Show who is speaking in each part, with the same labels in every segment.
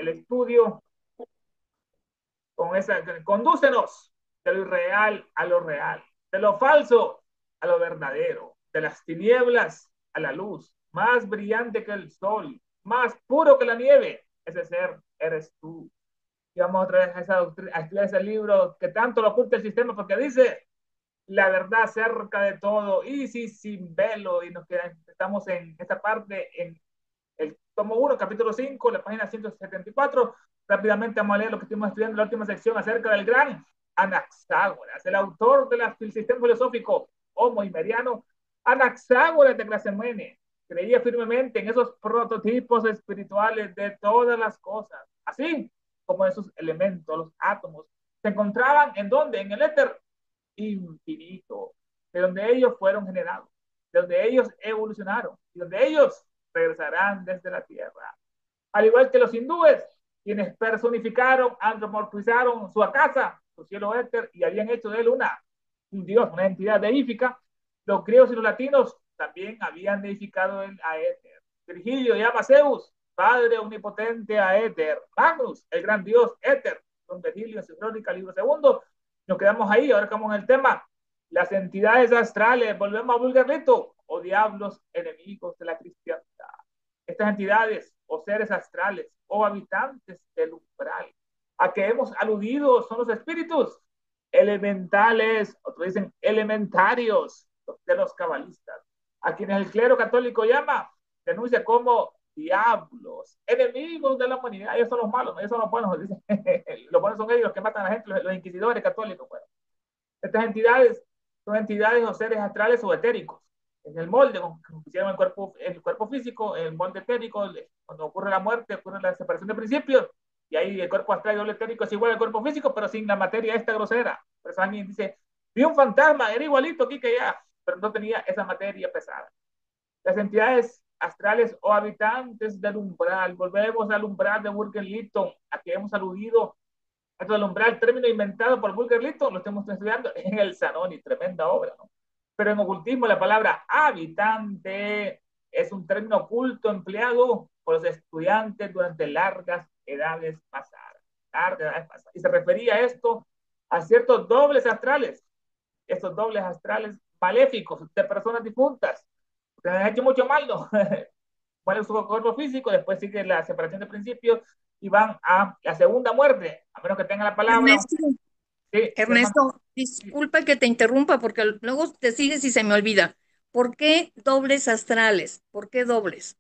Speaker 1: el estudio con esa, condúcenos de lo irreal a lo real, de lo falso a lo verdadero, de las tinieblas a la luz, más brillante que el sol, más puro que la nieve. Ese ser eres tú. Y vamos otra vez a estudiar ese libro que tanto lo oculta el sistema, porque dice la verdad acerca de todo, y si sin velo, y estamos en esta parte, en el tomo 1, capítulo 5, la página 174. Rápidamente vamos a leer lo que estuvimos estudiando en la última sección acerca del gran Anaxágoras, el autor del sistema filosófico homo y meriano. Anaxágoras de Clasemene creía firmemente en esos prototipos espirituales de todas las cosas, así como esos elementos, los átomos, se encontraban en donde, en el éter infinito, de donde ellos fueron generados, de donde ellos evolucionaron, y donde ellos regresarán desde la tierra. Al igual que los hindúes, quienes personificaron, antropomorfizaron su casa, su cielo éter, y habían hecho de él un dios, una entidad deífica, los griegos y los latinos también habían deificado a Éter. Virgilio llama a Zeus, padre omnipotente a Éter. Magnus, el gran dios Éter. Don Virgilio en su crónica, libro segundo. Nos quedamos ahí, ahora estamos en el tema. Las entidades astrales, volvemos a Vulgarrito, o diablos enemigos de la cristiandad. Estas entidades o seres astrales o habitantes del umbral a que hemos aludido son los espíritus elementales, otros dicen elementarios de los cabalistas, a quienes el clero católico denuncia como diablos, enemigos de la humanidad. Ellos son los malos, ellos son los buenos, dicen. Los buenos son ellos los que matan a la gente, los inquisidores católicos. Bueno, estas entidades son entidades o seres astrales o etéricos. En el molde, como hicieron el cuerpo físico, el molde etérico, cuando ocurre la muerte, ocurre la separación de principios, y ahí el cuerpo astral y el etérico es igual al cuerpo físico, pero sin la materia esta grosera. Por eso alguien dice, vi un fantasma, era igualito aquí que allá, pero no tenía esa materia pesada. Las entidades astrales o habitantes del umbral, volvemos al umbral de Burger Lytton, a que hemos aludido. Esto del umbral, término inventado por Burger Lytton, lo estamos estudiando en el Zanoni, tremenda obra, ¿no? Pero en ocultismo la palabra habitante es un término oculto empleado por los estudiantes durante largas edades pasadas. Largas edades pasadas. Y se refería a esto a ciertos dobles astrales, estos dobles astrales maléficos de personas difuntas, que han hecho mucho mal, ¿no? Muere su cuerpo físico, después sigue la separación de principios y van a la segunda muerte, a menos que tenga la palabra.
Speaker 2: Ernesto,
Speaker 1: Sí,
Speaker 2: Ernesto, disculpa que te interrumpa porque luego te sigues y se me olvida. ¿Por qué dobles astrales? ¿Por qué dobles?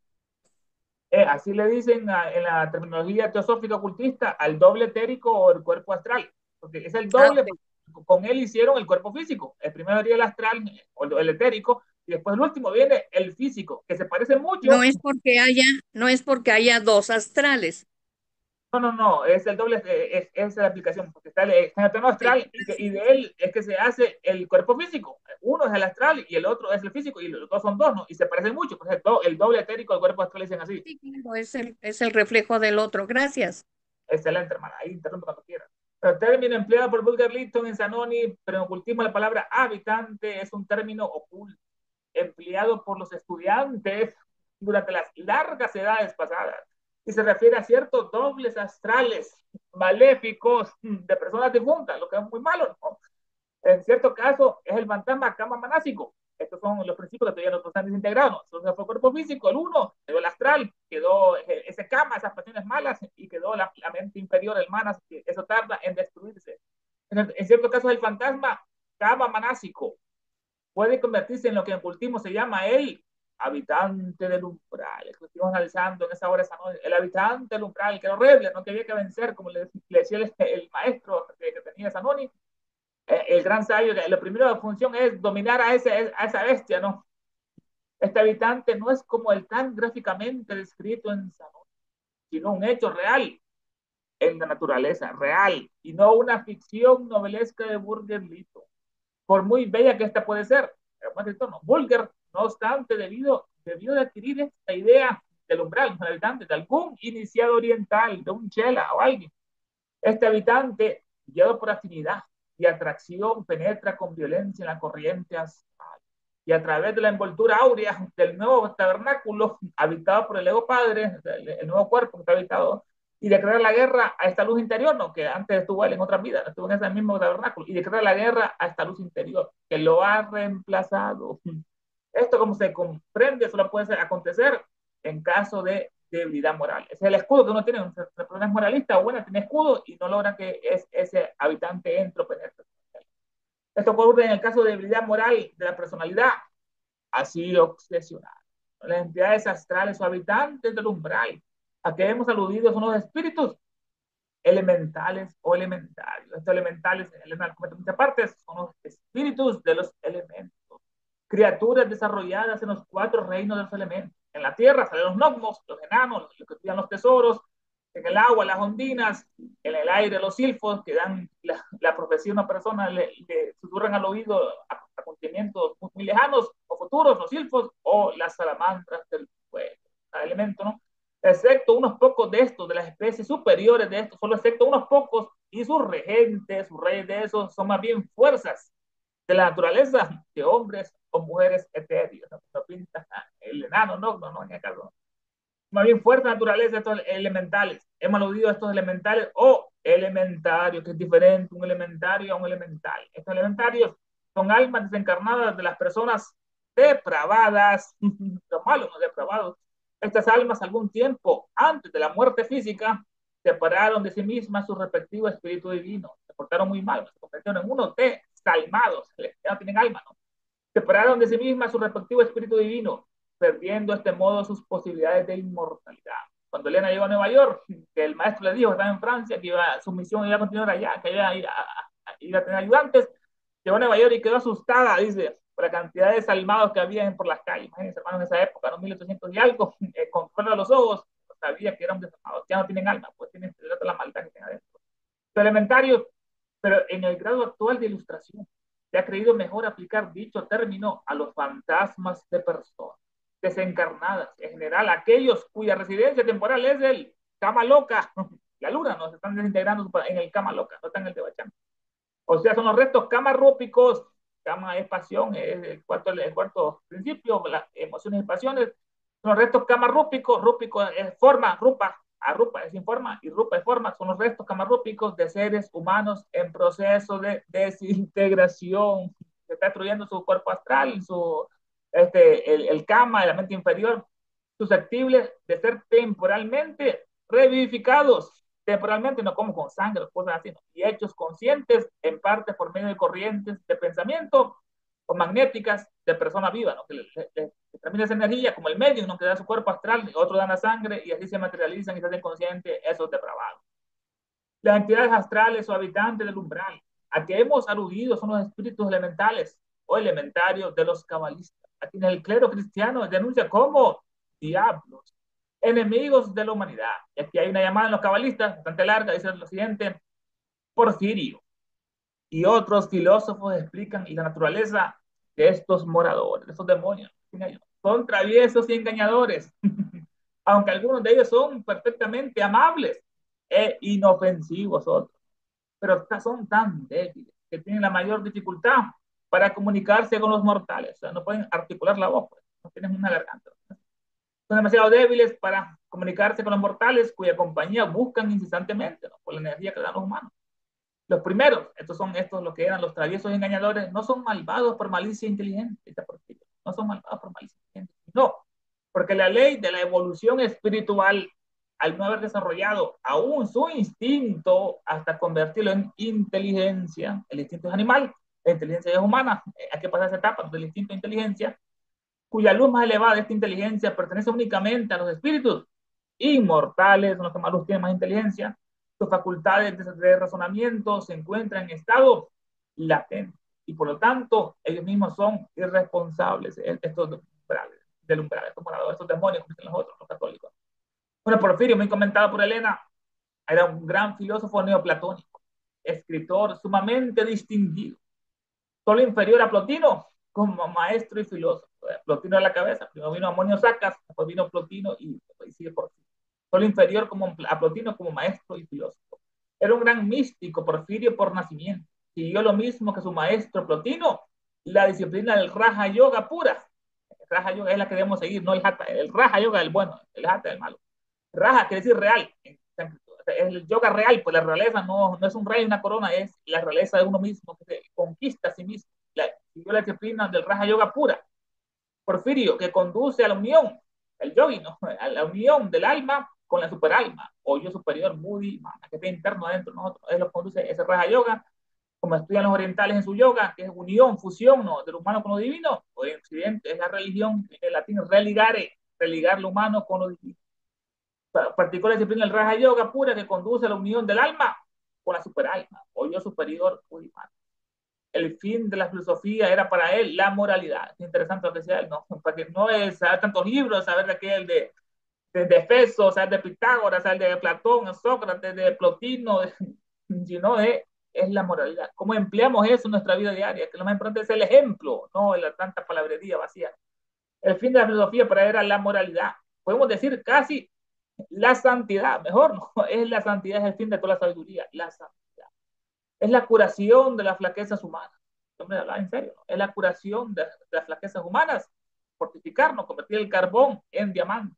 Speaker 1: así le dicen en la terminología teosófica ocultista al doble etérico o el cuerpo astral, porque es el
Speaker 2: Ah,
Speaker 1: doble,
Speaker 2: ok.
Speaker 1: con él hicieron el cuerpo físico. El primero sería el astral o el etérico, y después el último viene el físico, que se parece
Speaker 2: No
Speaker 1: mucho.
Speaker 2: es porque haya, no es porque haya dos astrales.
Speaker 1: No, no, no, es el doble, es la aplicación, porque está en el plano
Speaker 2: Ok,
Speaker 1: astral y
Speaker 2: gracias.
Speaker 1: de él es que se hace el cuerpo físico. Uno es el astral y el otro es el físico, y los dos son dos, ¿no? Y se parecen mucho, por ejemplo, el doble etérico, el cuerpo astral dicen así.
Speaker 2: Sí, claro, es el reflejo del otro. Gracias.
Speaker 1: Excelente, hermana, ahí interrumpe cuando quieras. El término empleado por Bulgar Lytton en Zanoni, pero en ocultismo la palabra habitante es un término oculto, empleado por los estudiantes durante las largas edades pasadas, y se refiere a ciertos dobles astrales maléficos de personas difuntas, lo que es muy malo, ¿no? En cierto caso, es el fantasma cama manásico. Estos son los principios que todavía no están desintegrados. Entonces fue el cuerpo físico, el uno, quedó el astral, quedó ese cama, esas pasiones malas, y quedó la mente inferior, el manas, que eso tarda en destruirse. En cierto caso, el fantasma cama manásico puede convertirse en lo que en cultismo se llama el habitante del umbral. El que estuvimos analizando en esa hora, el habitante del umbral, que era horrible, no que había que vencer, como le decía el maestro que tenía Sanoni, el gran sabio, la primera función es dominar a esa bestia, ¿no? Este habitante no es como el tan gráficamente descrito en Sanón, sino un hecho real en la naturaleza, real, y no una ficción novelesca de Burger Lito, por muy bella que esta puede ser. No. Bulger, no obstante, debió de adquirir esta idea del umbral, del habitante, de algún iniciado oriental, de un chela o alguien. Este habitante, guiado por afinidad y atracción, penetra con violencia en la corriente astral, y a través de la envoltura áurea del nuevo tabernáculo habitado por el ego padre, el nuevo cuerpo que está habitado, y declarar la guerra a esta luz interior, no, que antes estuvo él en otra vida, estuvo en ese mismo tabernáculo, y declarar la guerra a esta luz interior, que lo ha reemplazado. Esto, como se comprende, solo puede acontecer en caso de debilidad moral. Ese es el escudo que uno tiene. Una persona es moralista o buena, tiene escudo y no logra que ese habitante entre o penetre. Esto ocurre en el caso de debilidad moral de la personalidad, así obsesionada. Las entidades astrales o habitantes del umbral, a que hemos aludido, son los espíritus elementales o elementarios. Estos elementales, en muchas partes, son los espíritus de los elementos, criaturas desarrolladas en los cuatro reinos de los elementos. En la tierra salen los gnomos, los enanos, los que cuidan los tesoros; en el agua, las ondinas; en el aire, los silfos, que dan la profecía a una persona, le susurran al oído acontecimientos muy lejanos o futuros, los silfos; o las salamandras del fuego, el elemento, ¿no? Excepto unos pocos de estos, de las especies superiores de estos, solo excepto unos pocos, y sus regentes, sus reyes de esos, son más bien fuerzas de la naturaleza de hombres o mujeres etéreos. No pinta el enano, no, en el caso. Más bien fuerza naturaleza, estos elementales. Hemos aludido a estos elementales o elementarios, que es diferente un elementario a un elemental. Estos elementarios son almas desencarnadas de las personas depravadas, los malos, no depravados. Estas almas, algún tiempo antes de la muerte física, separaron de sí mismas su respectivo espíritu divino. Se portaron muy mal, se convirtieron en unos desalmados, ya no tienen alma, ¿no? Separaron de sí mismas su respectivo espíritu divino, perdiendo de este modo sus posibilidades de inmortalidad. Cuando Elena llegó a Nueva York, que el maestro le dijo que estaba en Francia, que su misión iba a continuar allá, que iba a tener ayudantes, llegó a Nueva York y quedó asustada, dice, por la cantidad de desalmados que había por las calles. Imagínense, hermano, en esa época, en 1800 y algo, con fuera de los ojos, sabía que eran desalmados, ya no tienen alma, pues tienen la maldad que tienen adentro. Los elementarios, pero en el grado actual de ilustración, se ha creído mejor aplicar dicho término a los fantasmas de personas desencarnadas, en general aquellos cuya residencia temporal es el cama loca, la luna, no se están desintegrando en el cama loca, no están en el Tebachán. O sea, son los restos camarrúpicos. Cama es pasión, es el cuarto principio, las emociones y pasiones. Son los restos camarrúpicos, rúpico es forma, rupa, arrupa es sin forma y rupa es forma. Son los restos camarrúpicos de seres humanos en proceso de desintegración. Se está destruyendo su cuerpo astral, el cama, la mente inferior, susceptibles de ser temporalmente revivificados, temporalmente, no como con sangre, cosas así, ¿no? Y hechos conscientes, en parte por medio de corrientes de pensamiento o magnéticas de persona viva, ¿no? Que le termina esa energía, como el medio, ¿no? Que da su cuerpo astral, y otro dan la sangre, y así se materializan y se hacen conscientes esos depravados. Las entidades astrales o habitantes del umbral, a que hemos aludido, son los espíritus elementales o elementarios de los cabalistas, a quienes el clero cristiano denuncia como diablos, enemigos de la humanidad. Y aquí hay una llamada en los cabalistas, bastante larga, dice lo siguiente: Porfirio y otros filósofos explican y la naturaleza de estos moradores, de estos demonios, son traviesos y engañadores, aunque algunos de ellos son perfectamente amables e inofensivos otros, pero son tan débiles que tienen la mayor dificultad para comunicarse con los mortales. O sea, no pueden articular la voz, pues, no tienen una garganta. Son demasiado débiles para comunicarse con los mortales, cuya compañía buscan incesantemente, ¿no? Por la energía que dan los humanos. Los primeros, estos los que eran los traviesos y engañadores, no son malvados por malicia inteligente, no son malvados por malicia inteligente, no, porque la ley de la evolución espiritual, al no haber desarrollado aún su instinto hasta convertirlo en inteligencia, el instinto es animal, la inteligencia es humana, hay que pasar esa etapa del instinto de inteligencia, cuya luz más elevada de esta inteligencia pertenece únicamente a los espíritus inmortales, son los que más luz tienen, más inteligencia. Sus facultades de razonamiento se encuentran en estado latente y por lo tanto ellos mismos son irresponsables, estos del umbral, estos moradores, estos demonios, como dicen los otros, los católicos. Bueno, Porfirio, muy comentado por Elena, era un gran filósofo neoplatónico, escritor sumamente distinguido, solo inferior a Plotino como maestro y filósofo. Plotino a la cabeza, primero vino Amonio Sacas, después vino Plotino y sigue Porfirio. Solo inferior a Plotino como maestro y filósofo. Era un gran místico, Porfirio, por nacimiento. Siguió lo mismo que su maestro Plotino, la disciplina del Raja Yoga pura. El Raja Yoga es la que debemos seguir, no el Hatha. El Raja Yoga es el bueno, el Hatha es el malo. Raja quiere decir real. es el yoga real, pues la realeza no es un rey, una corona, es la realeza de uno mismo, que se conquista a sí mismo. Siguió la disciplina del Raja Yoga pura. Porfirio, que conduce a la unión, el yogi, ¿no? A la unión del alma con la superalma, o yo superior, Buddhi, que está interno adentro de nosotros, él lo conduce ese Raja Yoga, como estudian los orientales en su yoga, que es unión, fusión, ¿no? Del humano con lo divino, o en Occidente es la religión, en el latín religare, religar lo humano con lo divino. Practicó la disciplina del Raja Yoga pura que conduce a la unión del alma con la superalma, o yo superior, Buddhimana. El fin de la filosofía era para él la moralidad. Es interesante lo que decía él, ¿no? Porque no es saber tantos libros, saber de aquel de Efeso, saber de Pitágoras, saber de Platón, de Sócrates, de Plotino, sino es la moralidad. ¿Cómo empleamos eso en nuestra vida diaria? Que lo más importante es el ejemplo, no la tanta palabrería vacía. El fin de la filosofía para él era la moralidad. Podemos decir casi la santidad, mejor, ¿no? Es la santidad, es el fin de toda la sabiduría, la santidad. Es la curación de las flaquezas humanas. No me habla en serio, ¿no? Es la curación de las flaquezas humanas, fortificarnos, convertir el carbón en diamante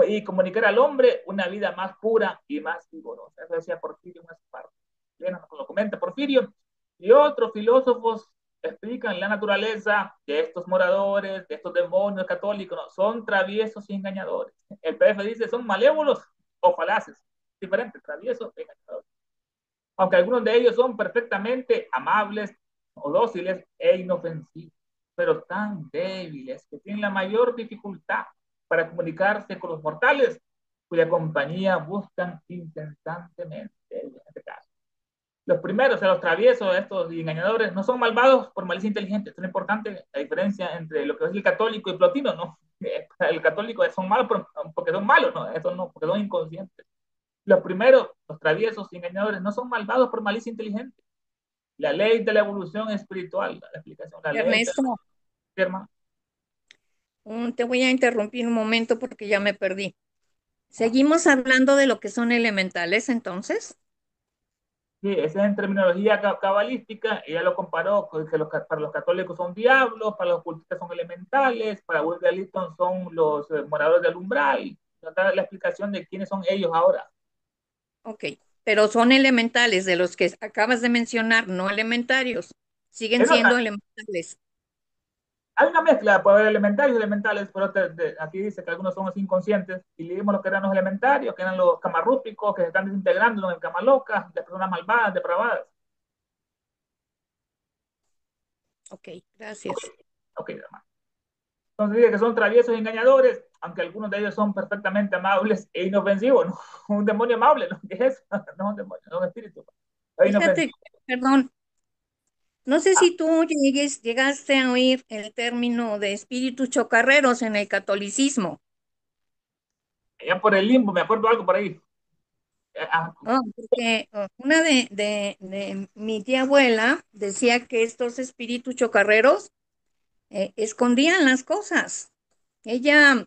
Speaker 1: y comunicar al hombre una vida más pura y más vigorosa. Eso decía Porfirio en esa parte. Bien, nos lo comenta Porfirio. Y otros filósofos explican la naturaleza de estos moradores, de estos demonios católicos. ¿No? Son traviesos y engañadores. El PF dice son malévolos o falaces. Diferente, traviesos e engañadores. Aunque algunos de ellos son perfectamente amables o dóciles e inofensivos, pero tan débiles que tienen la mayor dificultad para comunicarse con los mortales, cuya compañía buscan incesantemente en este caso. Los primeros, o sea, los traviesos, estos engañadores, no son malvados por malicia inteligente. Esto es importante, la diferencia entre lo que es el católico y Plotino, ¿no? El católico son malos porque son malos, ¿no? Eso no, porque son inconscientes. Los primeros, los traviesos y engañadores, no son malvados por malicia inteligente. La ley de la evolución espiritual, la explicación, la ley de
Speaker 2: Ernesto,
Speaker 1: la hermano.
Speaker 2: te voy a interrumpir un momento porque ya me perdí. Seguimos hablando de lo que son elementales, entonces.
Speaker 1: Sí, esa es en terminología cabalística, ella lo comparó con que para los católicos son diablos, para los ocultistas son elementales, para William Liston son los moradores del umbral. Está la explicación de quiénes son ellos ahora.
Speaker 2: Ok, pero son elementales de los que acabas de mencionar, no elementarios. Siguen
Speaker 1: No,
Speaker 2: siendo elementales.
Speaker 1: hay una mezcla, puede haber elementarios y elementales, pero aquí dice que algunos son así inconscientes, y leímos lo que eran los elementarios, que eran los camarrústicos, que se están desintegrando en el camaloca, de personas malvadas, depravadas.
Speaker 2: Ok,
Speaker 1: Ok,
Speaker 2: gracias.
Speaker 1: ok, hermano. Entonces dice que son traviesos y engañadores, aunque algunos de ellos son perfectamente amables e inofensivos, ¿no? Un demonio amable, ¿no? ¿Qué es eso? No es un demonio, no es un espíritu. Es
Speaker 2: Fíjate,
Speaker 1: inofensivo.
Speaker 2: perdón, no sé si tú llegaste a oír el término de espíritus chocarreros en el catolicismo.
Speaker 1: Allá por el limbo, me acuerdo algo por ahí. Ah,
Speaker 2: Porque una de mi tía abuela decía que estos espíritus chocarreros escondían las cosas. Ella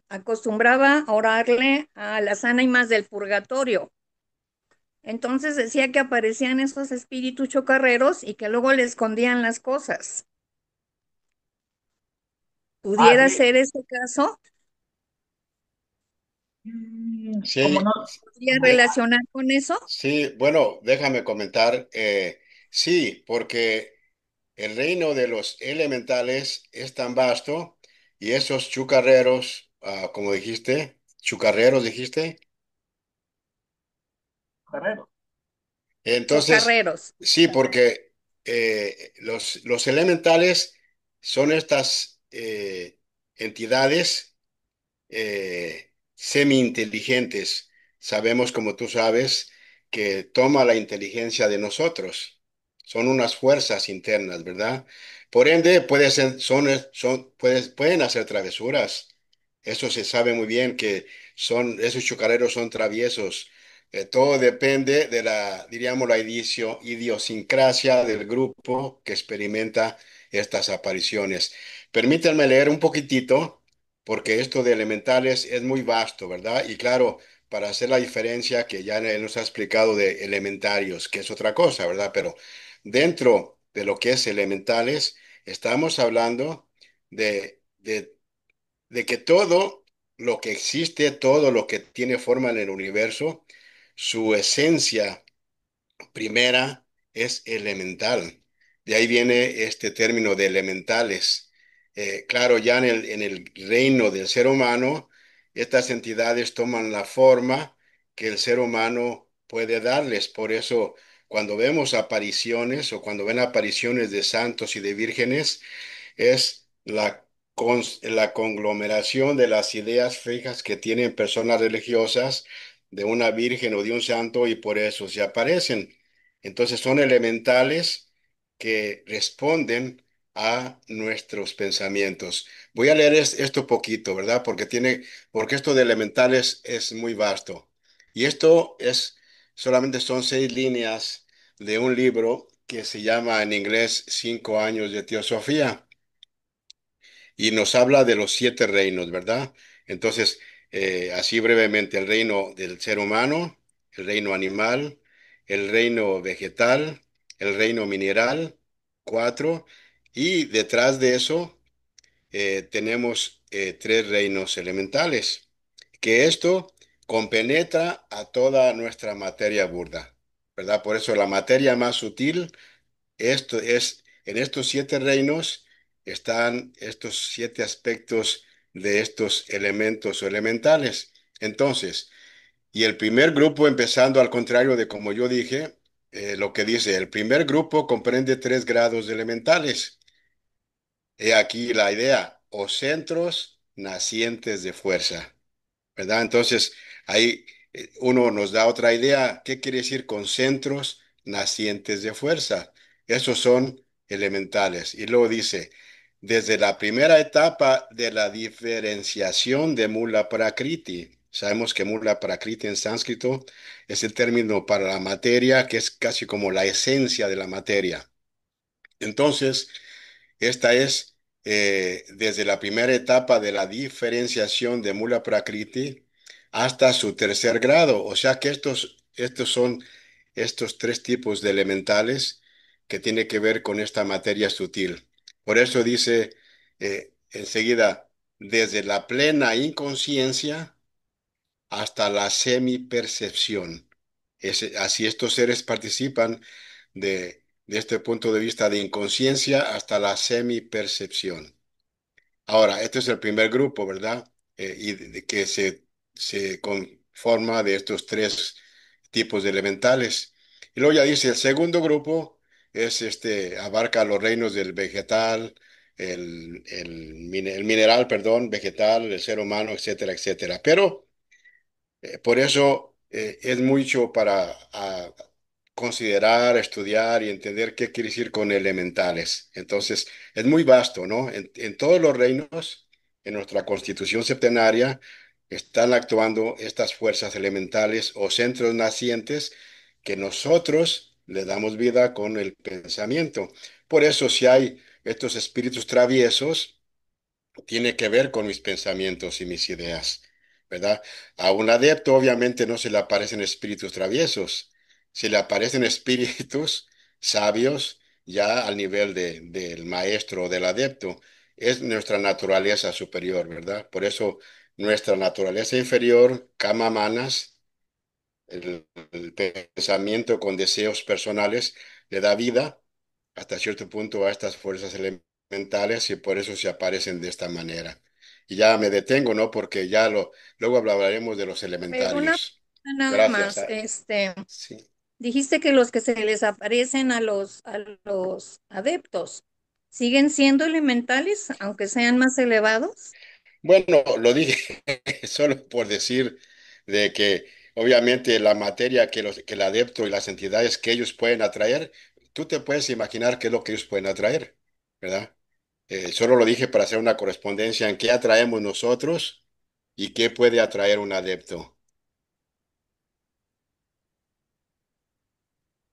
Speaker 2: acostumbraba a orarle a las ánimas del purgatorio. Entonces decía que aparecían esos espíritus chocarreros y que luego le escondían las cosas. ¿Pudiera
Speaker 1: sí.
Speaker 2: ser ese caso?
Speaker 1: Como
Speaker 3: Sí,
Speaker 1: no,
Speaker 2: ¿Podría relacionar con eso?
Speaker 3: sí, bueno, déjame comentar. Sí, porque el reino de los elementales es tan vasto y esos chucarreros, como dijiste, chucarreros dijiste.
Speaker 1: Guerrero.
Speaker 3: Entonces,
Speaker 2: Chocarreros.
Speaker 3: sí, porque los elementales son estas entidades semi-inteligentes. Sabemos, como tú sabes, que toma la inteligencia de nosotros. Son unas fuerzas internas, ¿verdad? Por ende, pueden hacer travesuras. Eso se sabe muy bien que esos chucareros son traviesos. Todo depende de diríamos, la idiosincrasia del grupo que experimenta estas apariciones. Permítanme leer un poquitito porque esto de elementales es muy vasto, ¿verdad? Y claro, para hacer la diferencia que ya él nos ha explicado de elementarios, que es otra cosa, ¿verdad? Pero dentro de lo que es elementales, estamos hablando de que todo lo que existe, todo lo que tiene forma en el universo, su esencia primera es elemental. De ahí viene este término de elementales. Claro, ya en el reino del ser humano, estas entidades toman la forma que el ser humano puede darles. Por eso, cuando vemos apariciones o cuando ven apariciones de santos y de vírgenes, es la conglomeración de las ideas fijas que tienen personas religiosas de una virgen o de un santo y por eso se aparecen. Entonces son elementales que responden a nuestros pensamientos. Voy a leer esto poquito, ¿verdad? Porque esto de elementales es muy vasto. Y esto es, solamente son 6 líneas de un libro que se llama en inglés 5 años de teosofía y nos habla de los 7 reinos, ¿verdad? Entonces, así brevemente, el reino del ser humano, el reino animal, el reino vegetal, el reino mineral, 4, y detrás de eso tenemos 3 reinos elementales, que esto compenetra a toda nuestra materia burda, ¿verdad? Por eso la materia más sutil esto es, en estos 7 reinos están estos 7 aspectos de estos elementos o elementales. Entonces, y el primer grupo, empezando al contrario de como yo dije, lo que dice, el primer grupo comprende 3 grados elementales. He aquí la idea, o centros nacientes de fuerza. ¿Verdad? Entonces, ahí uno nos da otra idea. ¿Qué quiere decir con centros nacientes de fuerza? Esos son elementales. Y luego dice, desde la primera etapa de la diferenciación de Mula Prakriti, sabemos que Mula Prakriti en sánscrito es el término para la materia, que es casi como la esencia de la materia. Entonces, esta es desde la primera etapa de la diferenciación de Mula Prakriti hasta su tercer grado. O sea que estos son estos 3 tipos de elementales que tiene que ver con esta materia sutil. Por eso dice enseguida, desde la plena inconsciencia hasta la semipercepción. Así estos seres participan de este punto de vista de inconsciencia hasta la semipercepción. Ahora, este es el primer grupo, ¿verdad? Que se conforma de estos 3 tipos de elementales. Y luego ya dice, el segundo grupo es abarca los reinos del vegetal, el mineral, perdón, vegetal, el ser humano, etcétera, etcétera. Pero por eso es mucho para considerar, estudiar y entender qué quiere decir con elementales. Entonces, es muy vasto, ¿no? En todos los reinos, en nuestra constitución septenaria, están actuando estas fuerzas elementales o centros nacientes que nosotros le damos vida con el pensamiento. Por eso, si hay estos espíritus traviesos, tiene que ver con mis pensamientos y mis ideas, ¿verdad? A un adepto obviamente no se le aparecen espíritus traviesos, se le aparecen espíritus sabios ya al nivel del maestro o del adepto. Es nuestra naturaleza superior, ¿verdad? Por eso nuestra naturaleza inferior, kama manas, el pensamiento con deseos personales, le da vida hasta cierto punto a estas fuerzas elementales y por eso se aparecen de esta manera. Y ya me detengo, ¿no? Porque luego hablaremos de los
Speaker 2: A ver, una
Speaker 3: elementarios.
Speaker 2: pregunta nada
Speaker 3: Gracias.
Speaker 2: más.
Speaker 3: Sí.
Speaker 2: Dijiste que los que se les aparecen a los adeptos siguen siendo elementales, aunque sean más elevados.
Speaker 3: Bueno, lo dije solo por decir de que obviamente la materia que el adepto y las entidades que ellos pueden atraer, tú te puedes imaginar qué es lo que ellos pueden atraer, ¿verdad? Solo lo dije para hacer una correspondencia en qué atraemos nosotros y qué puede atraer un adepto.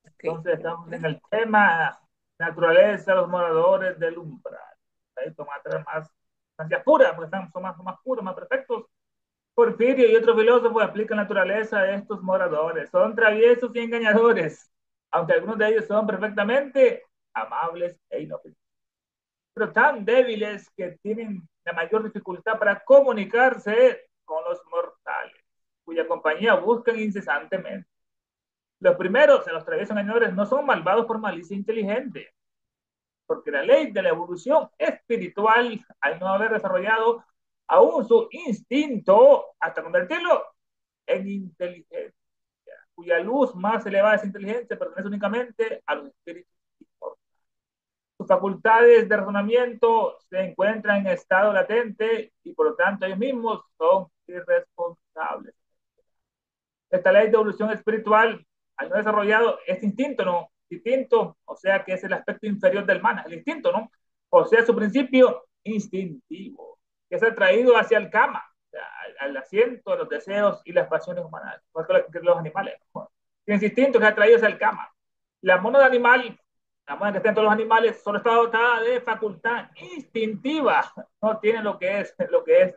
Speaker 2: Ok.
Speaker 1: Entonces estamos en el tema naturaleza, los moradores del umbral. Esto va a traer más sustancia pura, porque son más puros, más perfectos. Porfirio y otros filósofos aplican la naturaleza de estos moradores. Son traviesos y engañadores, aunque algunos de ellos son perfectamente amables e inofensivos, pero tan débiles que tienen la mayor dificultad para comunicarse con los mortales, cuya compañía buscan incesantemente. Los primeros, en los traviesos engañadores, no son malvados por malicia inteligente, porque la ley de la evolución espiritual, al no haber desarrollado aún su instinto hasta convertirlo en inteligencia, cuya luz más elevada es inteligencia, pertenece únicamente a los espíritus. Sus facultades de razonamiento se encuentran en estado latente y por lo tanto ellos mismos son irresponsables. Esta ley de evolución espiritual, al no desarrollado este instinto, ¿no? Instinto, o sea que es el aspecto inferior del mana, el instinto, ¿no? O sea, su principio instintivo, que es atraído hacia el kama, o sea, al asiento de los deseos y las pasiones humanas, más que los animales, ¿no? Ese instinto que es atraído hacia el kama. La mónada animal, la mónada que está en todos los animales, solo está dotada de facultad instintiva, no tiene lo que es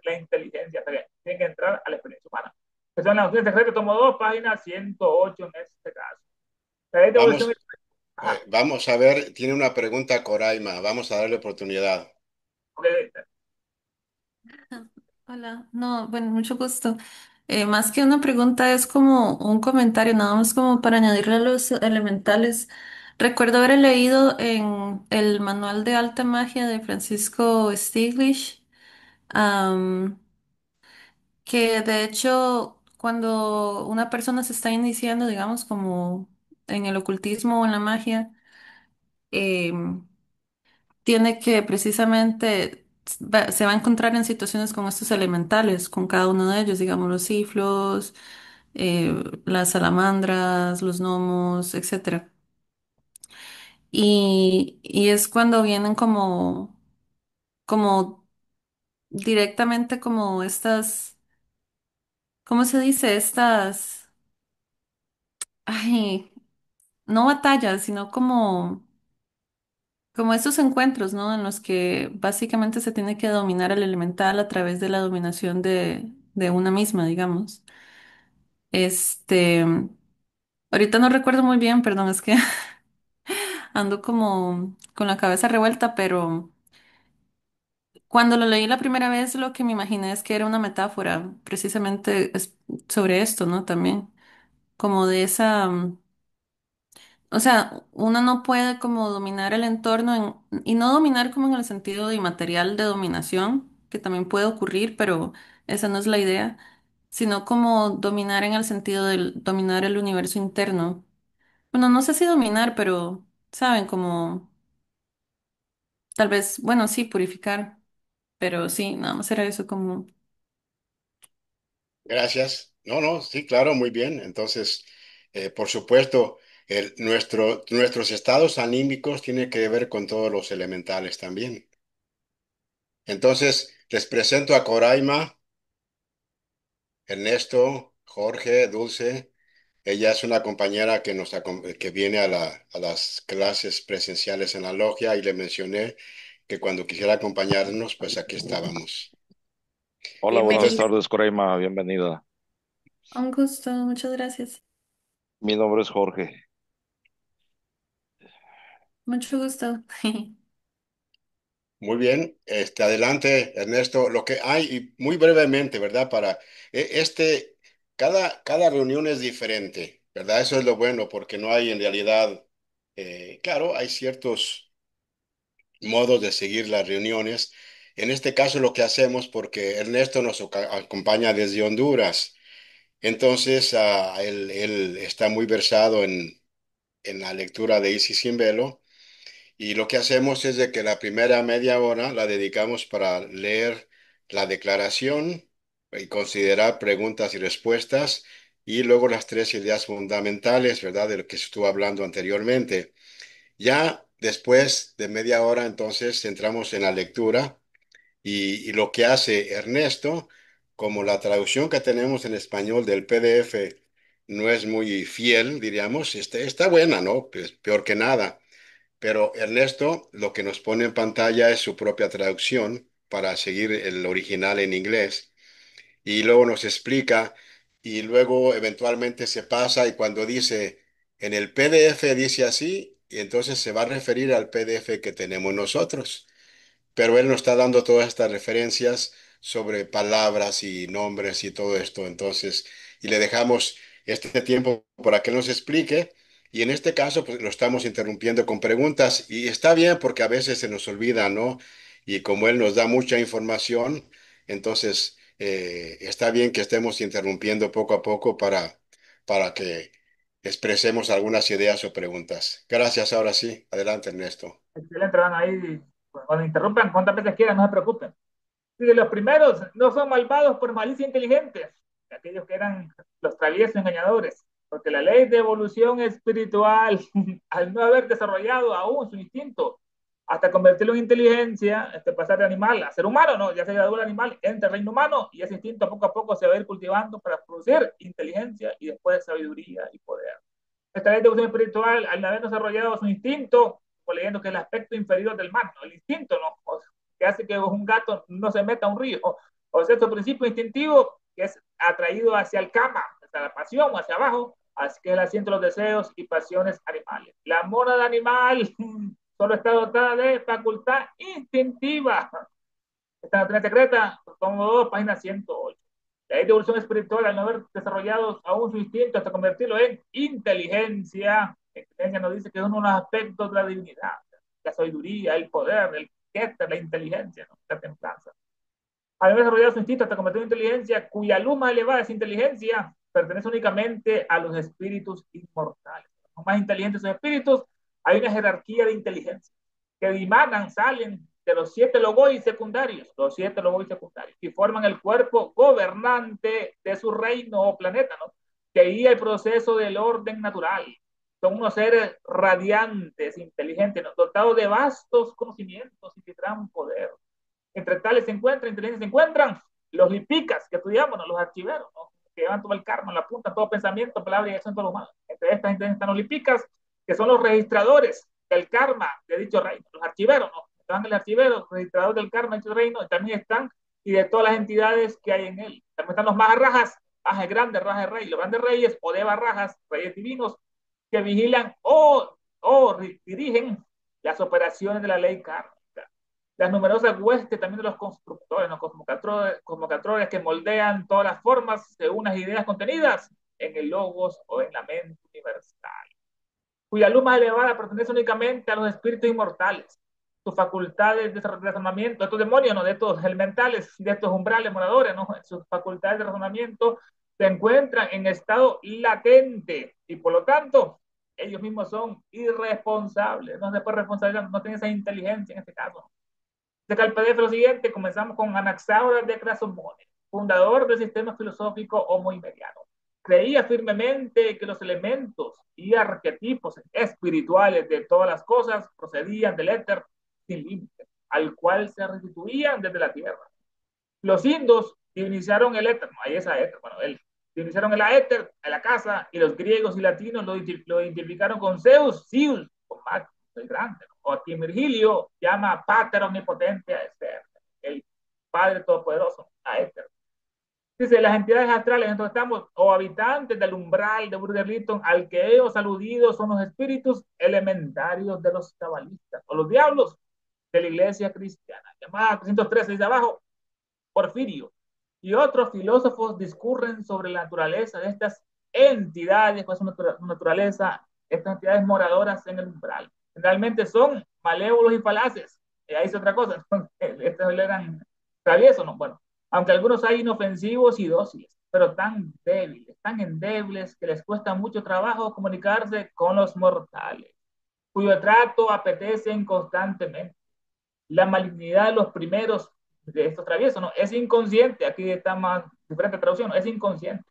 Speaker 1: la inteligencia, tiene que entrar a la experiencia humana que son las opciones secretas, tomo 2, página 108 en este caso. La ley de evolución
Speaker 3: Vamos,
Speaker 1: es... Ajá,
Speaker 3: vamos a ver, tiene una pregunta Coraima, vamos a darle oportunidad.
Speaker 1: okay.
Speaker 4: Hola, no, bueno, mucho gusto. Más que una pregunta, es como un comentario, nada más como para añadirle a los elementales. Recuerdo haber leído en el Manual de Alta Magia de Francisco Stiglitz, am, que de hecho cuando una persona se está iniciando, digamos, como en el ocultismo o en la magia, em, tiene que precisamente se va a encontrar en situaciones con estos elementales, con cada uno de ellos, digamos los ciflos, las salamandras, los gnomos, etcétera. Y es cuando vienen como directamente como estas, ¿cómo se dice? Estas, ay, no batallas, sino como estos encuentros, ¿no? En los que básicamente se tiene que dominar al elemental a través de la dominación de una misma, digamos. Este, ahorita no recuerdo muy bien, perdón, es que ando como con la cabeza revuelta, pero cuando lo leí la primera vez, lo que me imaginé es que era una metáfora, precisamente sobre esto, ¿no? También, como de esa. O sea, uno no puede como dominar el entorno y no dominar como en el sentido de inmaterial de dominación, que también puede ocurrir, pero esa no es la idea, sino como dominar en el sentido de dominar el universo interno. Bueno, no sé si dominar, pero, ¿saben? Como tal vez, bueno, sí, purificar, pero sí, nada más era eso como...
Speaker 3: Gracias. No, no, sí, claro, muy bien. Entonces, por supuesto, nuestros estados anímicos tienen que ver con todos los elementales también. Entonces, les presento a Coraima, Ernesto, Jorge, Dulce. Ella es una compañera que viene a las clases presenciales en la logia y le mencioné que cuando quisiera acompañarnos, pues aquí estábamos.
Speaker 5: Hola, buenas
Speaker 3: Entonces,
Speaker 2: Bienvenida.
Speaker 5: tardes, Coraima, bienvenida.
Speaker 4: Un gusto, muchas gracias.
Speaker 5: Mi nombre es Jorge.
Speaker 4: Mucho gusto.
Speaker 3: muy bien, adelante, Ernesto. Lo que hay, y muy brevemente, ¿verdad? Cada reunión es diferente, ¿verdad? Eso es lo bueno, porque no hay en realidad, claro, hay ciertos modos de seguir las reuniones. En este caso, lo que hacemos, porque Ernesto nos acompaña desde Honduras, entonces él está muy versado en la lectura de Isis Sin Velo. Y lo que hacemos es de que la primera media hora la dedicamos para leer la declaración y considerar preguntas y respuestas, y luego las tres ideas fundamentales, ¿verdad? De lo que se estuvo hablando anteriormente. Ya después de media hora, entonces, entramos en la lectura y lo que hace Ernesto, como la traducción que tenemos en español del PDF no es muy fiel, diríamos, está buena, ¿no? Pues peor que nada. Pero Ernesto lo que nos pone en pantalla es su propia traducción para seguir el original en inglés y luego nos explica y luego eventualmente se pasa y cuando dice en el PDF dice así y entonces se va a referir al PDF que tenemos nosotros. Pero él nos está dando todas estas referencias sobre palabras y nombres y todo esto. Entonces, y le dejamos este tiempo para que nos explique. Y en este caso, pues lo estamos interrumpiendo con preguntas y está bien porque a veces se nos olvida, ¿no? Y como él nos da mucha información, entonces está bien que estemos interrumpiendo poco a poco para que expresemos algunas ideas o preguntas. Gracias, ahora sí. Adelante, Ernesto.
Speaker 1: Excelente, van ahí. Cuando interrumpan, cuantas veces quieran, no se preocupen. Y de los primeros no son malvados por malicia inteligente, aquellos que eran los traviesos engañadores, porque la ley de evolución espiritual, al no haber desarrollado aún su instinto, hasta convertirlo en inteligencia, pasar de animal a ser humano, ¿no? Ya se graduó el animal, entra el reino humano y ese instinto poco a poco se va a ir cultivando para producir inteligencia y después sabiduría y poder. Esta ley de evolución espiritual, al haber desarrollado su instinto, o leyendo que es el aspecto inferior del mar, ¿no? El instinto, ¿no? O sea, que hace que un gato no se meta a un río. O sea, su principio instintivo que es atraído hacia el kama, hacia la pasión, hacia abajo, así que el asiento de los deseos y pasiones animales. La mónada animal solo está dotada de facultad instintiva. Esta naturaleza secreta, tomo 2, página 108. La ley de evolución espiritual, al no haber desarrollado aún su instinto hasta convertirlo en inteligencia, inteligencia nos dice que es uno de los aspectos de la divinidad, la sabiduría, el poder, el keter, la inteligencia, ¿no? La templanza. Al haber desarrollado su instinto hasta convertirlo en inteligencia, cuya luz más elevada es inteligencia, pertenece únicamente a los espíritus inmortales. Los más inteligentes son espíritus, hay una jerarquía de inteligencia que dimanan, salen de los 7 logois secundarios, y forman el cuerpo gobernante de su reino o planeta, ¿no? Que guía el proceso del orden natural. Son unos seres radiantes, inteligentes, ¿no? Dotados de vastos conocimientos y de gran poder. Entre tales inteligencias se encuentran los lipicas que estudiamos, ¿no? Los archiveros, ¿no? Que llevan todo el karma, la punta, todo pensamiento, palabra y acción de todo lo humano. Entre estas inteligencias están los lipicas, que son los registradores del karma de dicho reino, los archiveros, ¿no? Están el archivero, registrador del karma de dicho reino, y también están, y de todas las entidades que hay en él. También están los maharrajas, rajas grandes, rajas reyes, los grandes reyes o devarrajas, reyes divinos, que vigilan o dirigen las operaciones de la ley karma. Las numerosas huestes también de los constructores, los cosmocatores que moldean todas las formas según las ideas contenidas en el logos o en la mente universal, cuya luz más elevada pertenece únicamente a los espíritus inmortales. Sus facultades de razonamiento, estos demonios, ¿no? De estos elementales, de estos umbrales moradores, ¿no? Sus facultades de razonamiento se encuentran en estado latente y por lo tanto ellos mismos son irresponsables, no se puede responsabilizar, no tienen esa inteligencia en este caso. De el PDF lo siguiente, comenzamos con Anaxágoras de Crasomones, fundador del sistema filosófico homo-iberiano. Creía firmemente que los elementos y arquetipos espirituales de todas las cosas procedían del éter sin límites, al cual se restituían desde la tierra. Los indos divinizaron el éter, no, ahí es éter, bueno, él divinizaron el éter a la casa, y los griegos y latinos lo identificaron con Zeus, con Max, el grande, ¿no? O aquí Virgilio llama Pater omnipotente a Esther, el Padre Todopoderoso, a Éter. Dice, las entidades astrales, entonces estamos, o habitantes del umbral de Burger Lytton, al que ellos aludidos son los espíritus elementarios de los cabalistas, o los diablos de la iglesia cristiana. Llamada 313, dice abajo, Porfirio y otros filósofos discurren sobre la naturaleza de estas entidades, pues su naturaleza, estas entidades moradoras en el umbral. Generalmente son malévolos y falaces. Ahí es otra cosa. Estos eran traviesos, ¿no? Bueno, aunque algunos hay inofensivos y dóciles, pero tan endebles que les cuesta mucho trabajo comunicarse con los mortales, cuyo trato apetecen constantemente. La malignidad de los primeros de estos traviesos, ¿no? Es inconsciente, aquí está más diferente traducción, ¿no? Es inconsciente,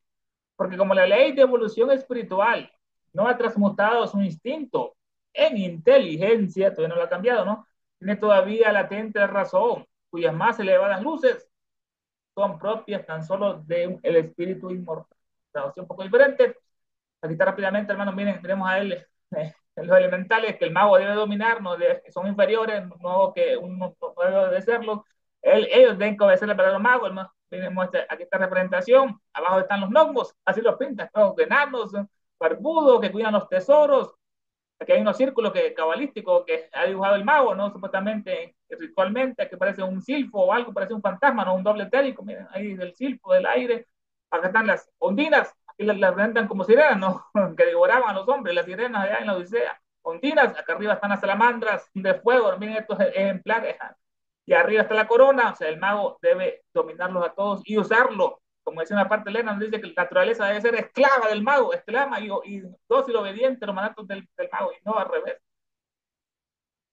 Speaker 1: porque como la ley de evolución espiritual no ha transmutado su instinto en inteligencia, todavía no lo ha cambiado, ¿no? Tiene todavía latente la razón, cuyas más elevadas luces son propias tan solo del espíritu inmortal. Traducción un poco diferente. Aquí está rápidamente, hermanos, miren, tenemos a él los elementales que el mago debe dominar, no que son inferiores, no que uno no debe serlo. Ellos deben obedecerle para los magos, hermano. Miren, aquí está representación, abajo están los gnomos, así los pintan, ¿no? Enanos, barbudos, que cuidan los tesoros, Aquí hay unos círculos cabalísticos que ha dibujado el mago, ¿no? Supuestamente, ritualmente, que parece un silfo o algo, parece un fantasma, ¿no? Un doble etérico, miren, ahí del silfo, del aire. Acá están las ondinas, aquí las representan como sirenas, ¿no? Que devoraban a los hombres, las sirenas allá en la Odisea. Ondinas, acá arriba están las salamandras de fuego, miren estos ejemplares. Y arriba está la corona, o sea, el mago debe dominarlos a todos y usarlo. Como dice una parte de Elena, nos dice que la naturaleza debe ser esclava del mago, esclava y dócil, obediente a los mandatos del mago, y no al revés.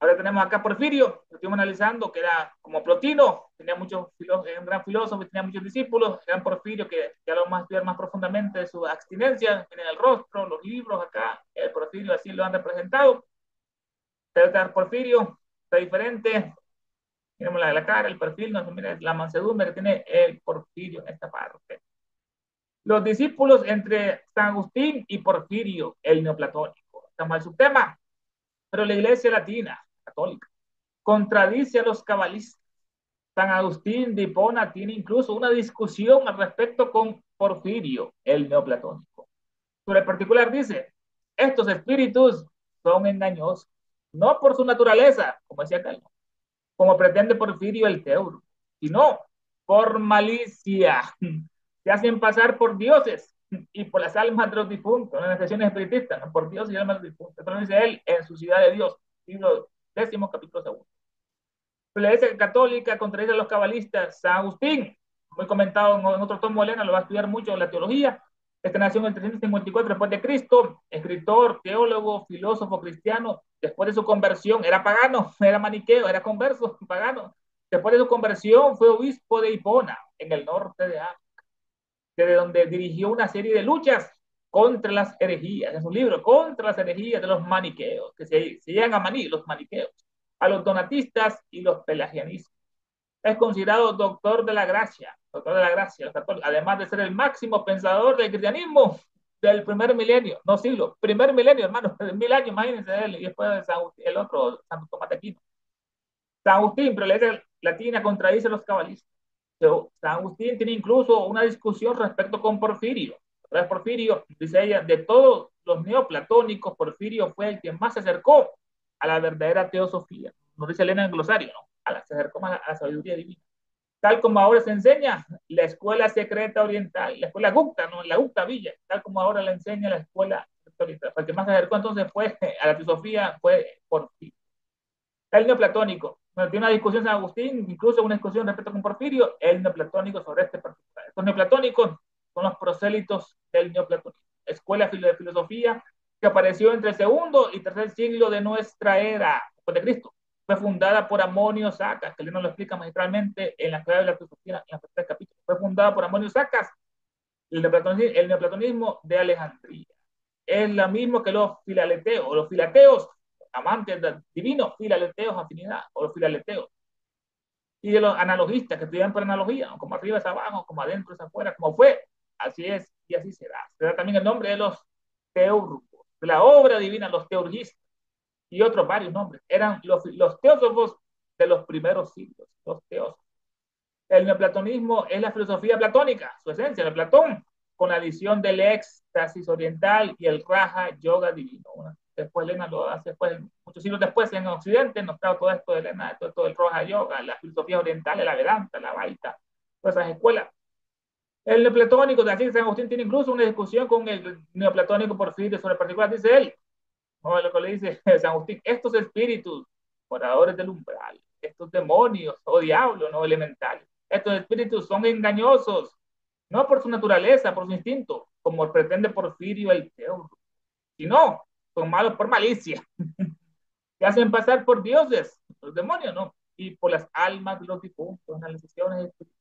Speaker 1: Ahora tenemos acá Porfirio, lo estuvimos analizando, que era como Plotino, tenía muchos un gran filósofo y tenía muchos discípulos. Gran Porfirio, que ya lo vamos a estudiar más profundamente de su abstinencia, en el rostro, los libros acá, el Porfirio así lo han representado. Pero Porfirio está diferente, miremos la cara, el perfil, no, mira, la mansedumbre que tiene el Porfirio en esta parte. Los discípulos entre San Agustín y Porfirio, el neoplatónico. Estamos al subtema, pero la iglesia latina, católica, contradice a los cabalistas. San Agustín de Hipona tiene incluso una discusión al respecto con Porfirio, el neoplatónico. Sobre el particular dice, estos espíritus son engañosos, no por su naturaleza, como decía Calvo, como pretende Porfirio el Teuro, sino por malicia. Se hacen pasar por dioses y por las almas de los difuntos, en las sesiones espiritistas, ¿no? Por Dios y almas de los difuntos. Esto lo dice él en su Ciudad de Dios, libro 10, capítulo 2. La Iglesia Católica contradice a los cabalistas. San Agustín, muy comentado en otro tomo, Elena lo va a estudiar mucho en la teología. Esta nació en el 354 después de Cristo, escritor, teólogo, filósofo cristiano. Después de su conversión, era pagano, era maniqueo, era converso, pagano. Después de su conversión, fue obispo de Hipona, en el norte de África, desde donde dirigió una serie de luchas contra las herejías, en su libro, contra las herejías de los maniqueos, que se llegan a maní, los maniqueos, a los donatistas y los pelagianistas. Es considerado doctor de la gracia, además de ser el máximo pensador del cristianismo del primer milenio, no siglo, primer milenio, hermano, 1000 años, imagínense él, y después de el otro, Santo Tomás de Aquino. San Agustín, pero la iglesia latina contradice a los cabalistas. San Agustín tiene incluso una discusión respecto con Porfirio. Porfirio, dice ella, de todos los neoplatónicos, Porfirio fue el que más se acercó a la verdadera teosofía. Nos dice Elena en el glosario, ¿no? Se acercó más a la sabiduría divina. Tal como ahora se enseña la escuela secreta oriental, la escuela Gupta, ¿no? La Gupta Villa, tal como ahora la enseña la escuela oriental. El que más se acercó entonces fue a la teosofía fue Porfirio. El neoplatónico. Bueno, tiene una discusión San Agustín, incluso una discusión respecto con Porfirio, el neoplatónico sobre este particular. Estos neoplatónicos son los prosélitos del neoplatonismo, escuela de filosofía que apareció entre el segundo y tercer siglo de nuestra era, después de Cristo. Fue fundada por Amonio Sacas, que él nos lo explica magistralmente en la clave de la filosofía, en los 3 capítulos. Fue fundada por Amonio Sacas, el neoplatonismo de Alejandría. Es lo mismo que los filateos, amantes del divino, filaleteos, afinidad, o los filaleteos. Y de los analogistas que estudian por analogía, ¿no? Como arriba es abajo, como adentro es afuera, como fue, así es y así será. Se da también el nombre de los teúrgicos, de la obra divina, los teurgistas, y otros varios nombres. Eran los teósofos de los primeros siglos, los teósofos. El neoplatonismo es la filosofía platónica, su esencia, el Platón, con la adición del éxtasis oriental y el Raja Yoga divino. Después Elena lo hace, pues, muchos siglos después en Occidente nos trae todo esto de Elena, todo el Raja Yoga, la filosofía oriental, la Vedanta, la Vaita, todas esas escuelas. El neoplatónico, de así San Agustín tiene incluso una discusión con el neoplatónico Porfirio sobre el particular, dice él, ¿no? Lo que le dice San Agustín, estos espíritus, moradores del umbral, estos demonios o diablos no elementales, estos espíritus son engañosos, no por su naturaleza, por su instinto, como pretende Porfirio el Teuro, sino son malos por malicia, que hacen pasar por dioses, los demonios, ¿no? Y por las almas de los difuntos, en las sesiones espirituales.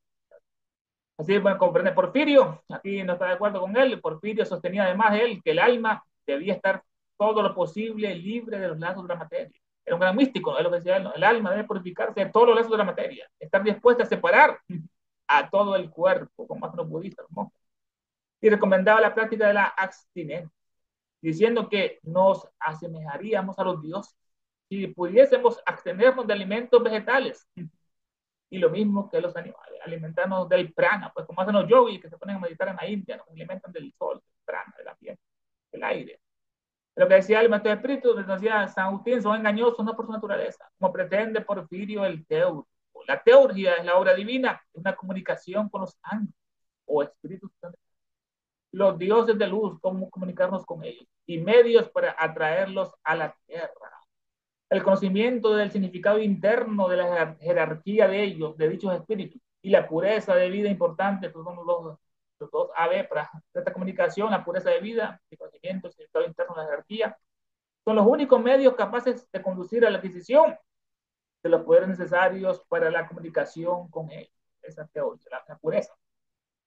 Speaker 1: Así, bueno, comprende Porfirio, aquí no está de acuerdo con él. Porfirio sostenía además él que el alma debía estar todo lo posible libre de los lazos de la materia. Era un gran místico, ¿no? Es lo que decía él, ¿no? El alma debe purificarse de todos los lazos de la materia, estar dispuesta a separar a todo el cuerpo, como hacen los budistas, ¿no? Y recomendaba la práctica de la abstinencia, diciendo que nos asemejaríamos a los dioses si pudiésemos abstenernos de alimentos vegetales. Y lo mismo que los animales, alimentarnos del prana, pues como hacen los yogis que se ponen a meditar en la India, nos alimentan del sol, del prana, de la piel, del aire. Lo que decía el maestro de espíritu, decía San Agustín, son engañosos no por su naturaleza, como pretende Porfirio el teurgo. La teurgia es la obra divina, una comunicación con los ángeles o espíritus, los dioses de luz, cómo comunicarnos con ellos, y medios para atraerlos a la tierra. El conocimiento del significado interno de la jerarquía de ellos, de dichos espíritus, y la pureza de vida importante, pues son los dos AB para esta comunicación, la pureza de vida, el conocimiento, el significado interno de la jerarquía, son los únicos medios capaces de conducir a la adquisición de los poderes necesarios para la comunicación con ellos. Esa teoría, la pureza.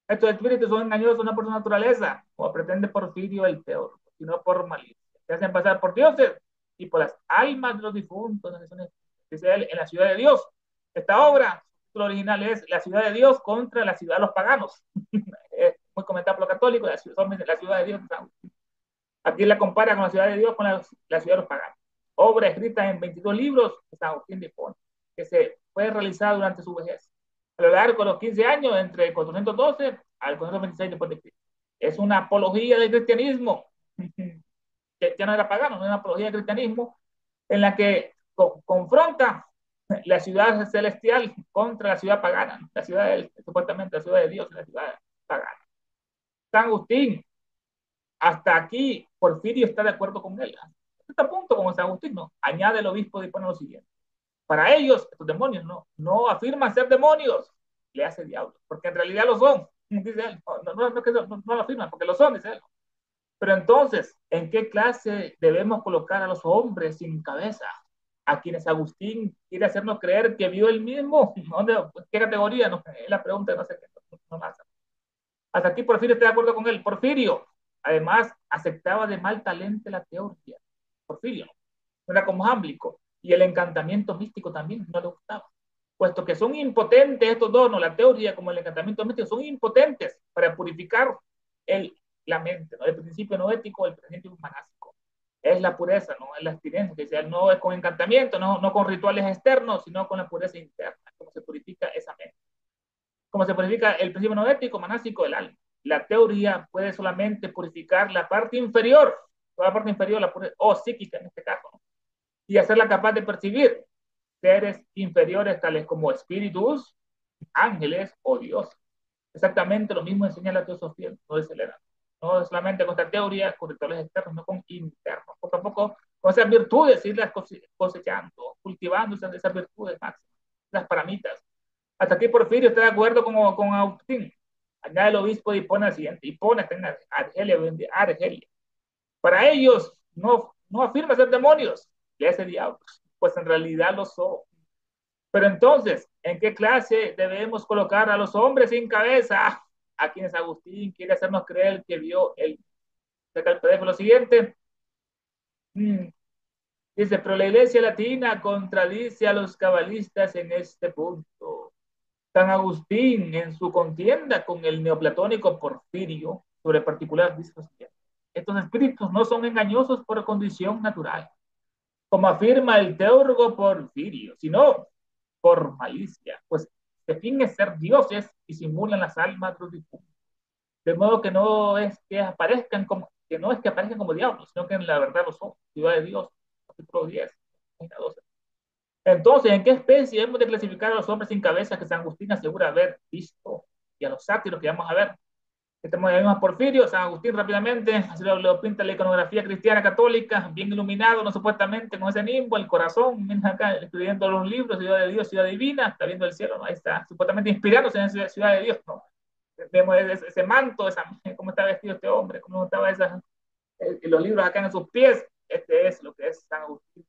Speaker 1: Estos espíritus son engañosos no por su naturaleza, como pretende Porfirio el teórico, sino por malicia. Se hacen pasar por dioses y por las almas de los difuntos. Dice él, en la ciudad de Dios. Esta obra, el original es La ciudad de Dios contra la ciudad de los paganos. Es muy comentado por los católicos, la ciudad de Dios. Aquí la compara con la ciudad de Dios con la ciudad de los paganos. Obra escrita en 22 libros de San Agustín de Hipona, que se fue realizada durante su vejez a lo largo de los 15 años, entre el 412 al 426 después de Cristo. Es una apología del cristianismo, que ya no era pagano, es una apología del cristianismo, en la que confronta la ciudad celestial contra la ciudad pagana, la ciudad supuestamente la ciudad de Dios, la ciudad pagana. San Agustín, hasta aquí, Porfirio está de acuerdo con él. Hasta este punto, como San Agustín, no. Añade el obispo y pone lo siguiente. Para ellos, estos demonios no afirman ser demonios, le hace diablo, porque en realidad lo son, dice él. No lo afirman, porque lo son, dice él. Pero entonces, ¿en qué clase debemos colocar a los hombres sin cabeza? A quienes Agustín quiere hacernos creer que vio él mismo. ¿Dónde, ¿qué categoría? No, es la pregunta, no sé qué. No más. Hasta aquí Porfirio está de acuerdo con él. Porfirio, además, aceptaba de mal talento la teoría. Porfirio, no era como Jámblico. Y el encantamiento místico también no le gustaba. Puesto que son impotentes estos dos, no la teoría como el encantamiento místico, son impotentes para purificar la mente, ¿no? El principio no ético, el principio humanástico. Es la pureza, no es la abstinencia, que sea, no es con encantamiento, no con rituales externos, sino con la pureza interna, como se purifica esa mente. Como se purifica el principio no ético, manásico del alma. La teoría puede solamente purificar la parte inferior, toda la parte inferior, o psíquica en este caso, ¿no? Y hacerla capaz de percibir seres inferiores tales como espíritus, ángeles o Dios. Exactamente lo mismo enseña la teosofía, no es el no solamente con esta teoría, con rituales externos, no con internos. Poco a poco, con esas virtudes, irlas cosechando, cultivando esas virtudes máximas, las paramitas. Hasta aquí Porfirio está de acuerdo con Agustín. Añade el obispo de Hipona al siguiente. Hipona está en Argelia. Para ellos no afirma ser demonios, le hace diablos, pues en realidad lo son. Pero entonces, ¿en qué clase debemos colocar a los hombres sin cabeza? A quienes Agustín quiere hacernos creer que vio el PDF. Lo siguiente. Dice, pero la iglesia latina contradice a los cabalistas en este punto. San Agustín, en su contienda con el neoplatónico Porfirio, sobre particular, dice lo siguiente. Estos espíritus no son engañosos por condición natural, como afirma el teólogo Porfirio, sino por malicia, pues se fingen ser dioses y simulan las almas de los difuntos. De modo que no es que aparezcan como diablos, sino que en la verdad lo son. Ciudad de Dios, capítulo 10, 12. Entonces, ¿en qué especie hemos de clasificar a los hombres sin cabeza que San Agustín asegura haber visto? Y a los sátiros que vamos a ver. Estamos en a Porfirio, San Agustín rápidamente, así lo pinta la iconografía cristiana católica, bien iluminado, no supuestamente, con ese nimbo, el corazón, miren acá, escribiendo los libros, Ciudad de Dios, Ciudad Divina, está viendo el cielo, ¿no? Ahí está, supuestamente inspirándose en esa Ciudad de Dios, ¿no? Vemos ese manto, cómo está vestido este hombre, cómo estaba los libros acá en sus pies. Este es lo que es San Agustín.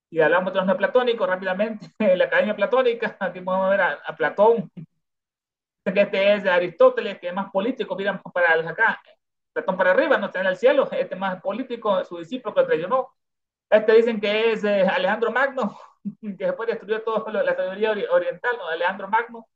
Speaker 1: Y hablamos de los neoplatónicos rápidamente, la Academia Platónica, aquí vamos a ver a Platón, que este es de Aristóteles, que es más político, miramos para acá, Platón para arriba, no está en el cielo, este más político, su discípulo que traicionó. Este dicen que es Alejandro Magno, que después destruyó toda la sabiduría oriental, ¿no? Alejandro Magno.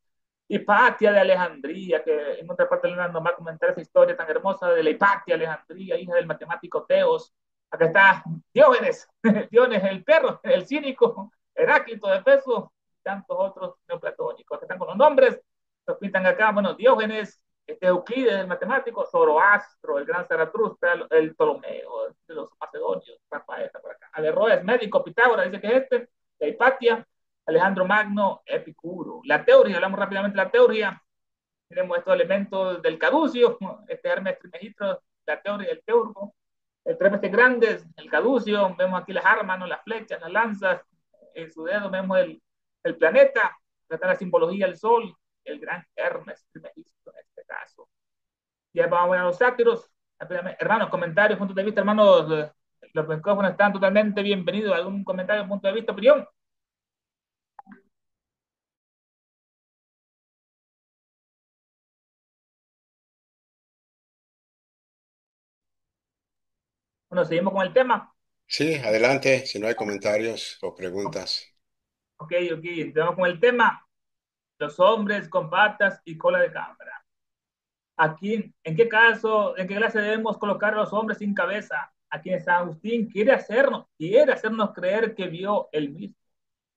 Speaker 1: Hipatia de Alejandría, que en otra parte Leonardo va a comentar esa historia tan hermosa de la Hipatia de Alejandría, hija del matemático Teos. Acá está Diógenes, Diógenes el perro, el cínico, Heráclito de Efeso, y tantos otros neoplatónicos. Acá están con los nombres, los pintan acá, bueno, Diógenes, Euclides el matemático, Zoroastro, el gran Zaratustra, el Ptolomeo, Averroes, médico, Pitágoras, dice que es la Hipatia, Alejandro Magno, Epicuro. La teoría, hablamos rápidamente de la teoría, tenemos estos elementos del caducio, Hermes Trismegisto, la teoría del teurgo, el tres veces grandes, el caducio, vemos aquí las armas, ¿no? Las flechas, las lanzas, en su dedo vemos el planeta, acá está la simbología del sol, el gran Hermes Trismegisto en este caso. Ya vamos a ver a los sátiros. Hermanos, comentarios, puntos de vista, hermanos, los micrófonos están totalmente bienvenidos. ¿Algún comentario, punto de vista, opinión? Bueno, seguimos con el tema.
Speaker 3: Sí, adelante, si no hay comentarios o preguntas.
Speaker 1: Ok, vamos con el tema. Los hombres con patas y cola de cabra. Aquí, ¿en qué caso, en qué clase debemos colocar a los hombres sin cabeza? A quien San Agustín quiere hacernos creer que vio el mismo.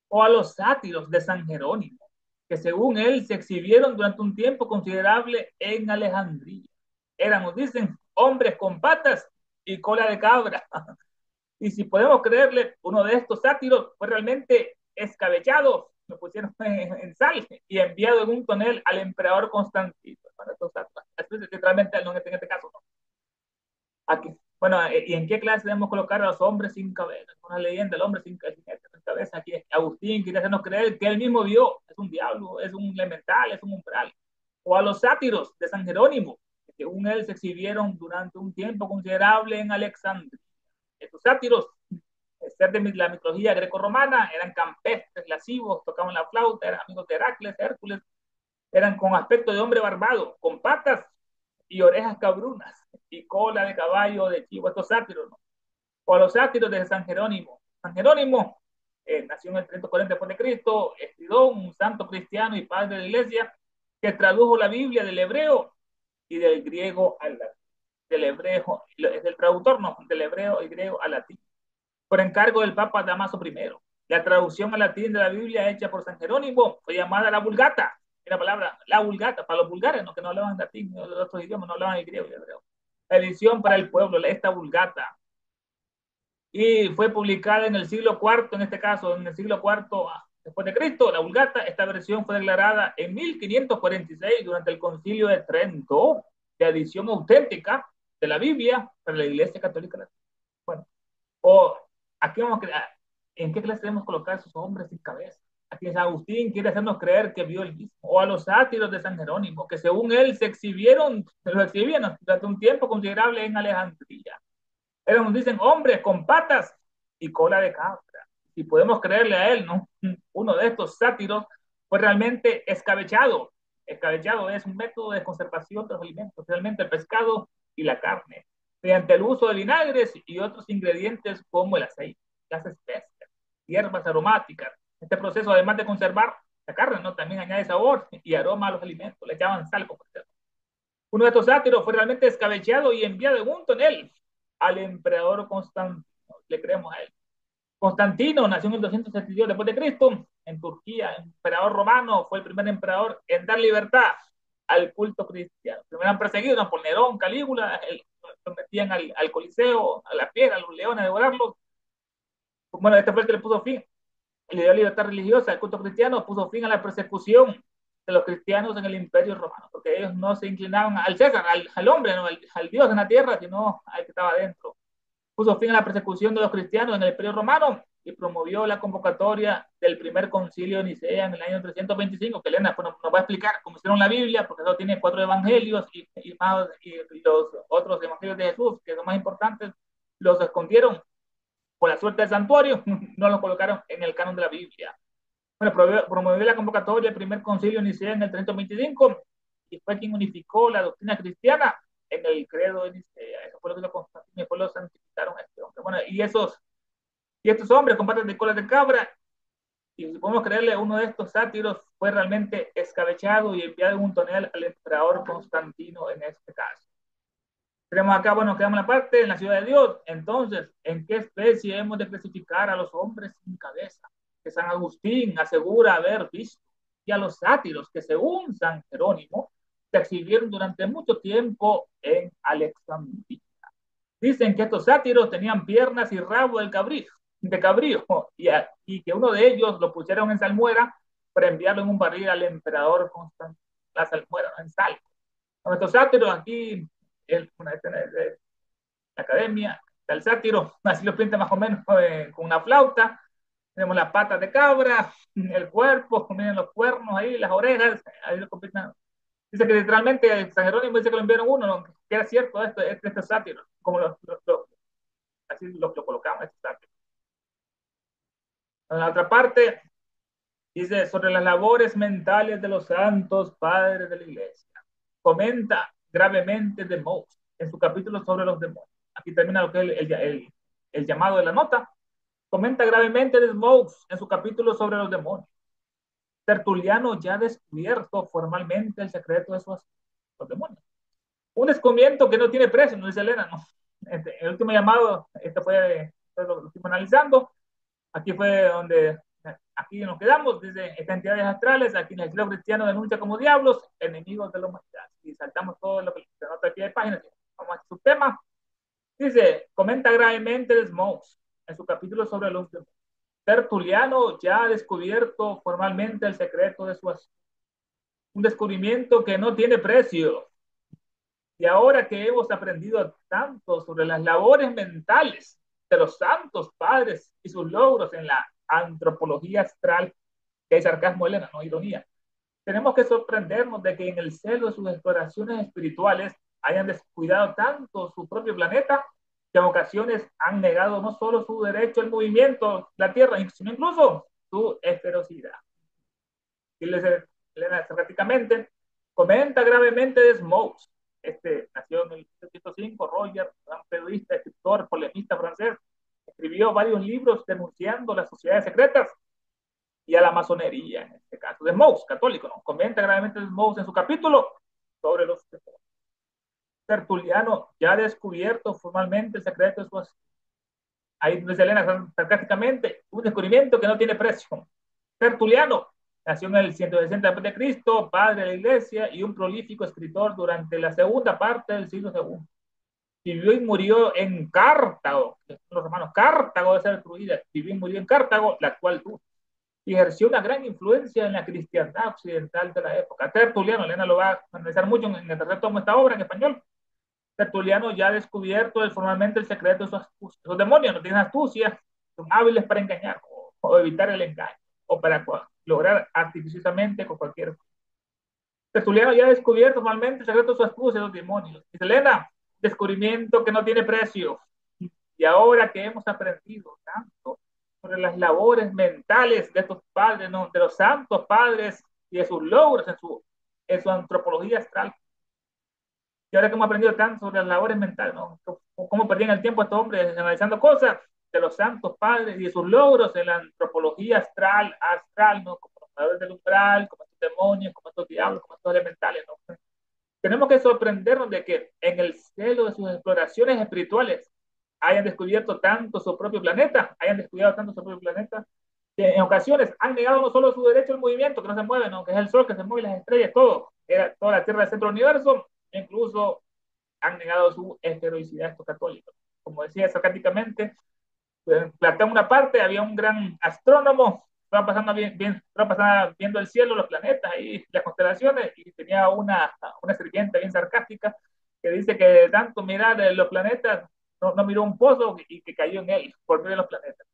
Speaker 1: O a los sátiros de San Jerónimo, que según él se exhibieron durante un tiempo considerable en Alejandría. Eran, nos dicen, hombres con patas y cola de cabra. Y si podemos creerle, uno de estos sátiros fue realmente escabechado, lo pusieron en sal y enviado en un tonel al emperador Constantino. Para estos sátiros. Literalmente, no en este caso, no. Aquí. Bueno, ¿y en qué clase debemos colocar a los hombres sin cabeza? Una leyenda, el hombre sin cabeza. Aquí Agustín quiere hacernos creer que él mismo vio, es un diablo, es un elemental, es un umbral. O a los sátiros de San Jerónimo, que según él se exhibieron durante un tiempo considerable en Alexandria. Estos sátiros, ser de la mitología greco-romana, eran campestres, lascivos, tocaban la flauta, eran amigos de Heracles, Hércules, eran con aspecto de hombre barbado, con patas y orejas cabrunas y cola de caballo de chivo, estos sátiros, ¿no? O a los sátiros de San Jerónimo. San Jerónimo nació en el 340 después de Cristo, Estridón, un santo cristiano y padre de la iglesia, que tradujo la Biblia del hebreo y del griego al latín. Del hebreo, es el traductor, no, del hebreo y griego al latín, por encargo del Papa Damaso I. La traducción al latín de la Biblia hecha por San Jerónimo fue llamada la Vulgata. La palabra, la Vulgata, para los vulgares, ¿no? Que no hablaban latín, no, los otros idiomas, no hablaban el griego y hebreo. La edición para el pueblo, esta Vulgata. Y fue publicada en el siglo IV, en este caso, en el siglo IV después de Cristo, la Vulgata. Esta versión fue declarada en 1546 durante el Concilio de Trento, de edición auténtica de la Biblia para la Iglesia Católica. Bueno, o aquí vamos a ¿en qué clase debemos colocar a esos hombres sin cabeza? Aquí San Agustín quiere hacernos creer que vio el mismo. O a los sátiros de San Jerónimo, que según él se exhibieron durante un tiempo considerable en Alejandría. Ellos nos dicen hombres con patas y cola de cabra. Si podemos creerle a él, ¿no? Uno de estos sátiros fue realmente escabechado. Escabechado es un método de conservación de los alimentos, realmente el pescado y la carne, mediante el uso de vinagres y otros ingredientes como el aceite, las especias, hierbas aromáticas. Este proceso, además de conservar la carne, ¿no? También añade sabor y aroma a los alimentos. Le echaban sal, como usted. Uno de estos sátiros fue realmente escabechado y enviado en un tonel al emperador Constantino. Le creemos a él. Constantino nació en el 272 después de Cristo en Turquía. Emperador romano, fue el primer emperador en dar libertad al culto cristiano. Primero han perseguido a Nerón, Calígula, lo metían al Coliseo, a la piedra, a los leones, a devorarlos. Bueno, este fue el que le puso fin. Le dio libertad religiosa al culto cristiano, puso fin a la persecución de los cristianos en el Imperio Romano, porque ellos no se inclinaban al César, al hombre, no, al Dios en la tierra, sino al que estaba adentro. Puso fin a la persecución de los cristianos en el Imperio Romano y promovió la convocatoria del primer concilio de Nicea en el año 325, que Elena pues, nos va a explicar cómo hicieron la Biblia, porque eso tiene 4 evangelios y los otros evangelios de Jesús, que son más importantes, los escondieron por la suerte del santuario, no los colocaron en el canon de la Biblia. Bueno, promovió la convocatoria del primer concilio de Nicea en el 325 y fue quien unificó la doctrina cristiana en el credo de Nicea. Eso fue lo que lo Constantino y después lo santificaron a este hombre. Bueno, y estos hombres con patas de cola de cabra, y si podemos creerle, uno de estos sátiros fue realmente escabechado y enviado en un tonel al emperador Constantino en este caso. Tenemos acá, bueno, quedamos en la parte en la ciudad de Dios. Entonces, ¿en qué especie hemos de clasificar a los hombres sin cabeza? Que San Agustín asegura haber visto, y a los sátiros que según San Jerónimo se exhibieron durante mucho tiempo en Alejandría. Dicen que estos sátiros tenían piernas y rabo del cabrío, de cabrío y que uno de ellos lo pusieron en salmuera para enviarlo en un barril al emperador Constantino. La salmuera, ¿no? En sal. Nuestros sátiros aquí, una de la academia, está el sátiro, así lo pinta más o menos con una flauta. Tenemos las patas de cabra, el cuerpo, miren los cuernos ahí, las orejas, ahí lo pintan. Dice que literalmente San Jerónimo dice que lo enviaron uno, ¿no? Que era cierto este sátiro, como así lo colocamos, este sátiro. En la otra parte, dice sobre las labores mentales de los santos padres de la iglesia. Comenta gravemente de Moux en su capítulo sobre los demonios. Aquí termina lo que es el llamado de la nota. Comenta gravemente de Moux en su capítulo sobre los demonios. Tertuliano ya ha descubierto formalmente el secreto de los demonios. Un descubrimiento que no tiene precio, no dice Elena, no. El último llamado, fue lo estuvimos analizando. Aquí fue donde, aquí nos quedamos, desde estas entidades astrales, aquí en el Estilo cristiano denuncia como diablos, enemigos de la humanidad. Y saltamos todo lo que se nota aquí de páginas, vamos a su tema. Dice, comenta gravemente de Smokes en su capítulo sobre los demonios. Tertuliano ya ha descubierto formalmente el secreto de su asunto. Un descubrimiento que no tiene precio. Y ahora que hemos aprendido tanto sobre las labores mentales de los santos padres y sus logros en la antropología astral, que hay sarcasmo, Elena, no ironía, tenemos que sorprendernos de que en el celo de sus exploraciones espirituales hayan descuidado tanto su propio planeta que en ocasiones han negado no solo su derecho al movimiento, la Tierra, sino incluso su esferosidad. Y les Elena sarcásticamente comenta gravemente de Smokes. Nació en el 1905, Roger, gran periodista, escritor, polemista francés, escribió varios libros denunciando las sociedades secretas y a la masonería, en este caso, de Smokes, católico, ¿no? Comenta gravemente de Smokes en su capítulo sobre los Tertuliano ya ha descubierto formalmente el secreto de su asunto. Ahí dice Elena sarcásticamente, un descubrimiento que no tiene precio. Tertuliano nació en el 160 a.C., padre de la iglesia y un prolífico escritor durante la segunda parte del siglo II. Vivió y murió en Cartago, los romanos, Cartago de ser destruida, vivió y murió en Cartago, la actual tú. Y ejerció una gran influencia en la cristiandad occidental de la época. Tertuliano, Elena lo va a analizar mucho en el tercer tomo de esta obra en español. Tertuliano ya ha descubierto formalmente el secreto de sus astucias. Los demonios no tienen astucia, son hábiles para engañar o evitar el engaño o para lograr artificiosamente con cualquier. Tertuliano ya ha descubierto formalmente el secreto de sus astucias, los demonios. Dice Elena, descubrimiento que no tiene precio. Y ahora que hemos aprendido tanto sobre las labores mentales de estos padres, ¿no? De los santos padres y de sus logros en su antropología astral, y ahora que hemos aprendido tanto sobre las labores mentales, ¿no? Cómo perdían el tiempo estos hombres analizando cosas de los santos padres y de sus logros en la antropología astral, ¿no? Como los padres del umbral, como estos demonios, como estos diablos, como estos elementales, ¿no? Tenemos que sorprendernos de que en el celo de sus exploraciones espirituales hayan descubierto tanto su propio planeta, hayan descuidado tanto su propio planeta, que en ocasiones han negado no solo su derecho al movimiento, que no se mueve, ¿no? Que es el sol, que se mueve, las estrellas, todo, era toda la Tierra del centro del universo, incluso han negado su heroicidad estos católicos. Como decía sarcásticamente, en Platón una parte había un gran astrónomo, estaba pasando viendo el cielo, los planetas y las constelaciones, y tenía una serpiente bien sarcástica que dice que de tanto mirar los planetas, no miró un pozo y que cayó en él por medio de los planetas.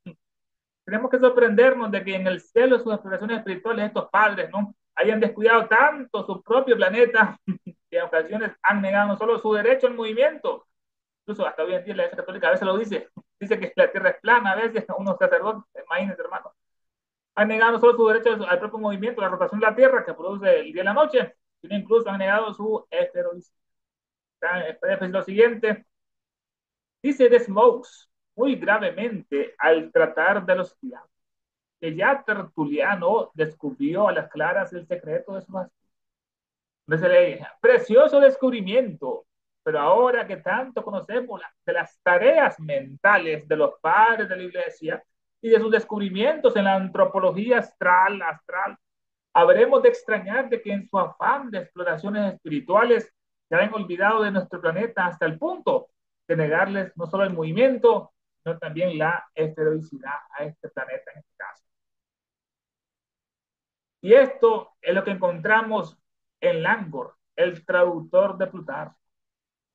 Speaker 1: Tenemos que sorprendernos de que en el cielo de sus exploraciones espirituales estos padres, ¿no?, hayan descuidado tanto su propio planeta que en ocasiones han negado no solo su derecho al movimiento, incluso hasta hoy en día la Iglesia Católica a veces lo dice que la Tierra es plana, a veces unos sacerdotes, imagínense hermano, han negado no solo su derecho al propio movimiento, la rotación de la Tierra que produce el día y la noche, sino incluso han negado su heroicidad. Es lo siguiente, dice de Smokes muy gravemente al tratar de los diablos, que ya Tertuliano descubrió a las claras el secreto de su astucia. Precioso descubrimiento, pero ahora que tanto conocemos de las tareas mentales de los padres de la iglesia y de sus descubrimientos en la antropología astral, habremos de extrañar de que en su afán de exploraciones espirituales se hayan olvidado de nuestro planeta hasta el punto de negarles no solo el movimiento, sino también la esferoicidad a este planeta en este caso. Y esto es lo que encontramos en Langor, el traductor de Plutarco.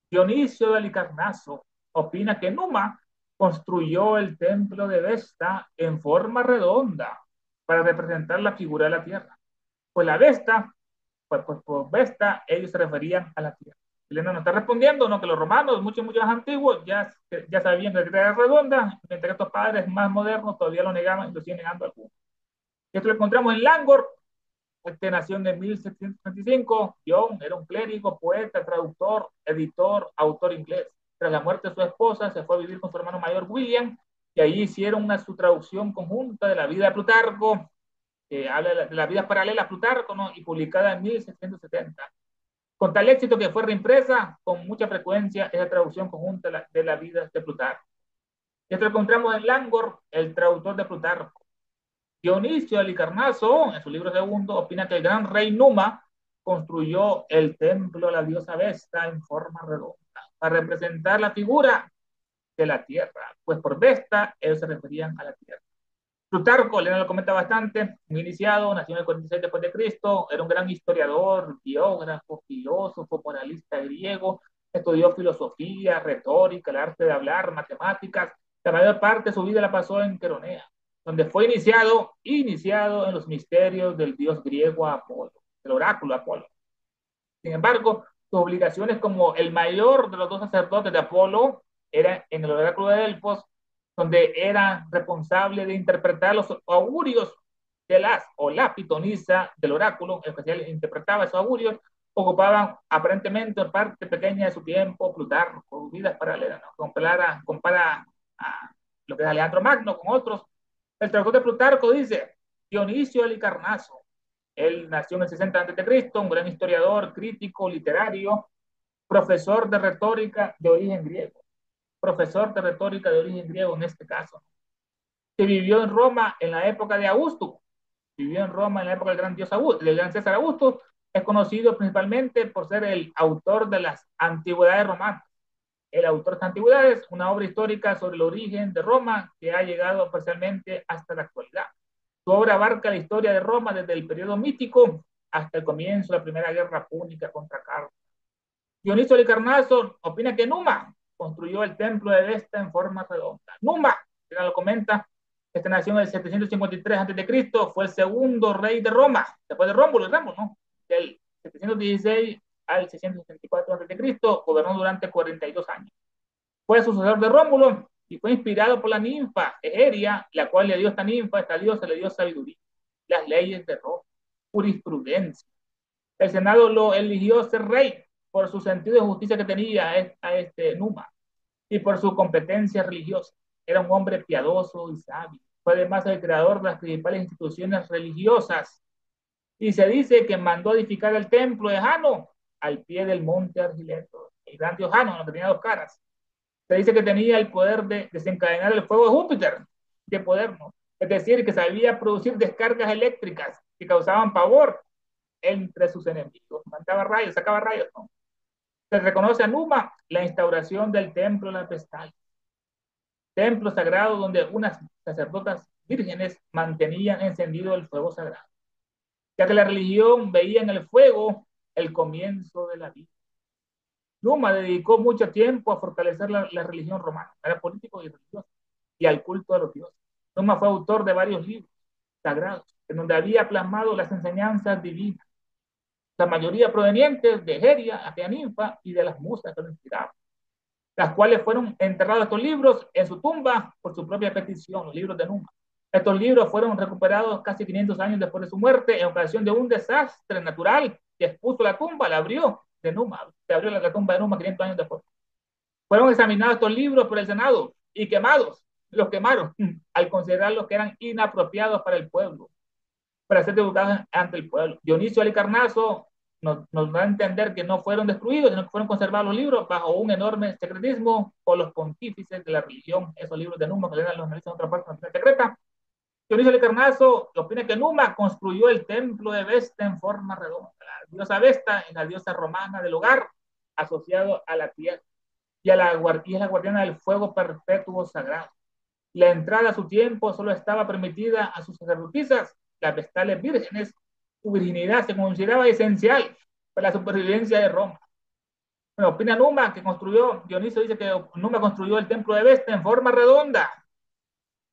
Speaker 1: Dionisio de Halicarnaso opina que Numa construyó el templo de Vesta en forma redonda para representar la figura de la tierra. Pues la Vesta, pues por Vesta ellos se referían a la tierra. Elena nos está respondiendo, ¿no? Que los romanos, muchos más antiguos, ya sabían que la tierra era redonda, mientras que estos padres más modernos todavía lo negaban y lo siguen negando algunos. Esto lo encontramos en Langor. Este nació en 1735. John era un clérigo, poeta, traductor, editor, autor inglés. Tras la muerte de su esposa, se fue a vivir con su hermano mayor William, y allí hicieron su traducción conjunta de la vida de Plutarco, que habla de las vidas paralelas a Plutarco, ¿no? Y publicada en 1670. Con tal éxito que fue reimpresa con mucha frecuencia esa traducción conjunta de la vida de Plutarco. Esto lo encontramos en Langor, el traductor de Plutarco. Dionisio de Halicarnaso, en su libro segundo, opina que el gran rey Numa construyó el templo a la diosa Vesta en forma redonda para representar la figura de la tierra, pues por Vesta ellos se referían a la tierra. Plutarco, Elena lo comenta bastante, un iniciado, nació en el 46 después de Cristo, era un gran historiador, biógrafo, filósofo, moralista griego, estudió filosofía, retórica, el arte de hablar, matemáticas. La mayor parte de su vida la pasó en Queronea, donde fue iniciado en los misterios del dios griego Apolo, el oráculo Apolo. Sin embargo, sus obligaciones como el mayor de los dos sacerdotes de Apolo era en el oráculo de Delfos, donde era responsable de interpretar los augurios de la pitonisa del oráculo, en especial interpretaba esos augurios, ocupaban aparentemente parte pequeña de su tiempo Plutarco, vidas paralelas, ¿no? Compara a lo que es Alejandro Magno con otros. El traductor de Plutarco dice: Dionisio de Halicarnaso, él nació en el 60 a.C., un gran historiador, crítico, literario, profesor de retórica de origen griego. Profesor de retórica de origen griego en este caso, que vivió en Roma en la época de Augusto, vivió en Roma en la época del gran dios Augusto, del gran César Augusto. Es conocido principalmente por ser el autor de las antigüedades romanas. El autor de las antigüedades, una obra histórica sobre el origen de Roma que ha llegado parcialmente hasta la actualidad. Su obra abarca la historia de Roma desde el periodo mítico hasta el comienzo de la primera guerra púnica contra Carlos. Dionisio de Halicarnaso opina que Numa construyó el templo de Vesta en forma redonda. Numa, que lo comenta, esta nació en el 753 a.C., fue el segundo rey de Roma, después de Rómulo, ¿no? Del 716 al 664 a.C., gobernó durante 42 años. Fue sucesor de Rómulo y fue inspirado por la ninfa Egeria, la cual le dio esta diosa le dio sabiduría, las leyes de Roma, jurisprudencia. El Senado lo eligió ser rey por su sentido de justicia que tenía a este Numa y por su competencia religiosa. Era un hombre piadoso y sabio. Fue además el creador de las principales instituciones religiosas. Y se dice que mandó edificar el templo de Jano al pie del monte Argileto. El gran dios Jano, que tenía dos caras. Se dice que tenía el poder de desencadenar el fuego de Júpiter. ¿Qué poder, no? Es decir, que sabía producir descargas eléctricas que causaban pavor entre sus enemigos. Mandaba rayos, sacaba rayos, ¿no? Se reconoce a Numa la instauración del templo de la Vestal, templo sagrado donde unas sacerdotas vírgenes mantenían encendido el fuego sagrado, ya que la religión veía en el fuego el comienzo de la vida. Numa dedicó mucho tiempo a fortalecer la religión romana, era político y religioso, y al culto de los dioses. Numa fue autor de varios libros sagrados, en donde había plasmado las enseñanzas divinas, la mayoría provenientes de Egeria, aquella ninfa, y de las musas que lo inspiraban, las cuales fueron enterrados estos libros en su tumba por su propia petición, los libros de Numa. Estos libros fueron recuperados casi 500 años después de su muerte en ocasión de un desastre natural que expuso la tumba, la abrió de Numa, se abrió la tumba de Numa 500 años después. Fueron examinados estos libros por el Senado y quemados, los quemaron al considerarlos que eran inapropiados para el pueblo, para ser divulgados ante el pueblo. Dionisio de Halicarnaso nos da a entender que no fueron destruidos, sino que fueron conservados los libros bajo un enorme secretismo por los pontífices de la religión, esos libros de Numa que le dan los analizan en otra parte, en secreta. Dionisio de Halicarnaso opina que Numa construyó el templo de Vesta en forma redonda. La diosa Vesta es la diosa romana del hogar, asociado a la tierra, y es la guardiana del fuego perpetuo sagrado. La entrada a su tiempo solo estaba permitida a sus sacerdotisas, las vestales vírgenes. Su virginidad se consideraba esencial para la supervivencia de Roma. Bueno, opina Numa, que construyó, Dioniso dice que Numa construyó el templo de Vesta en forma redonda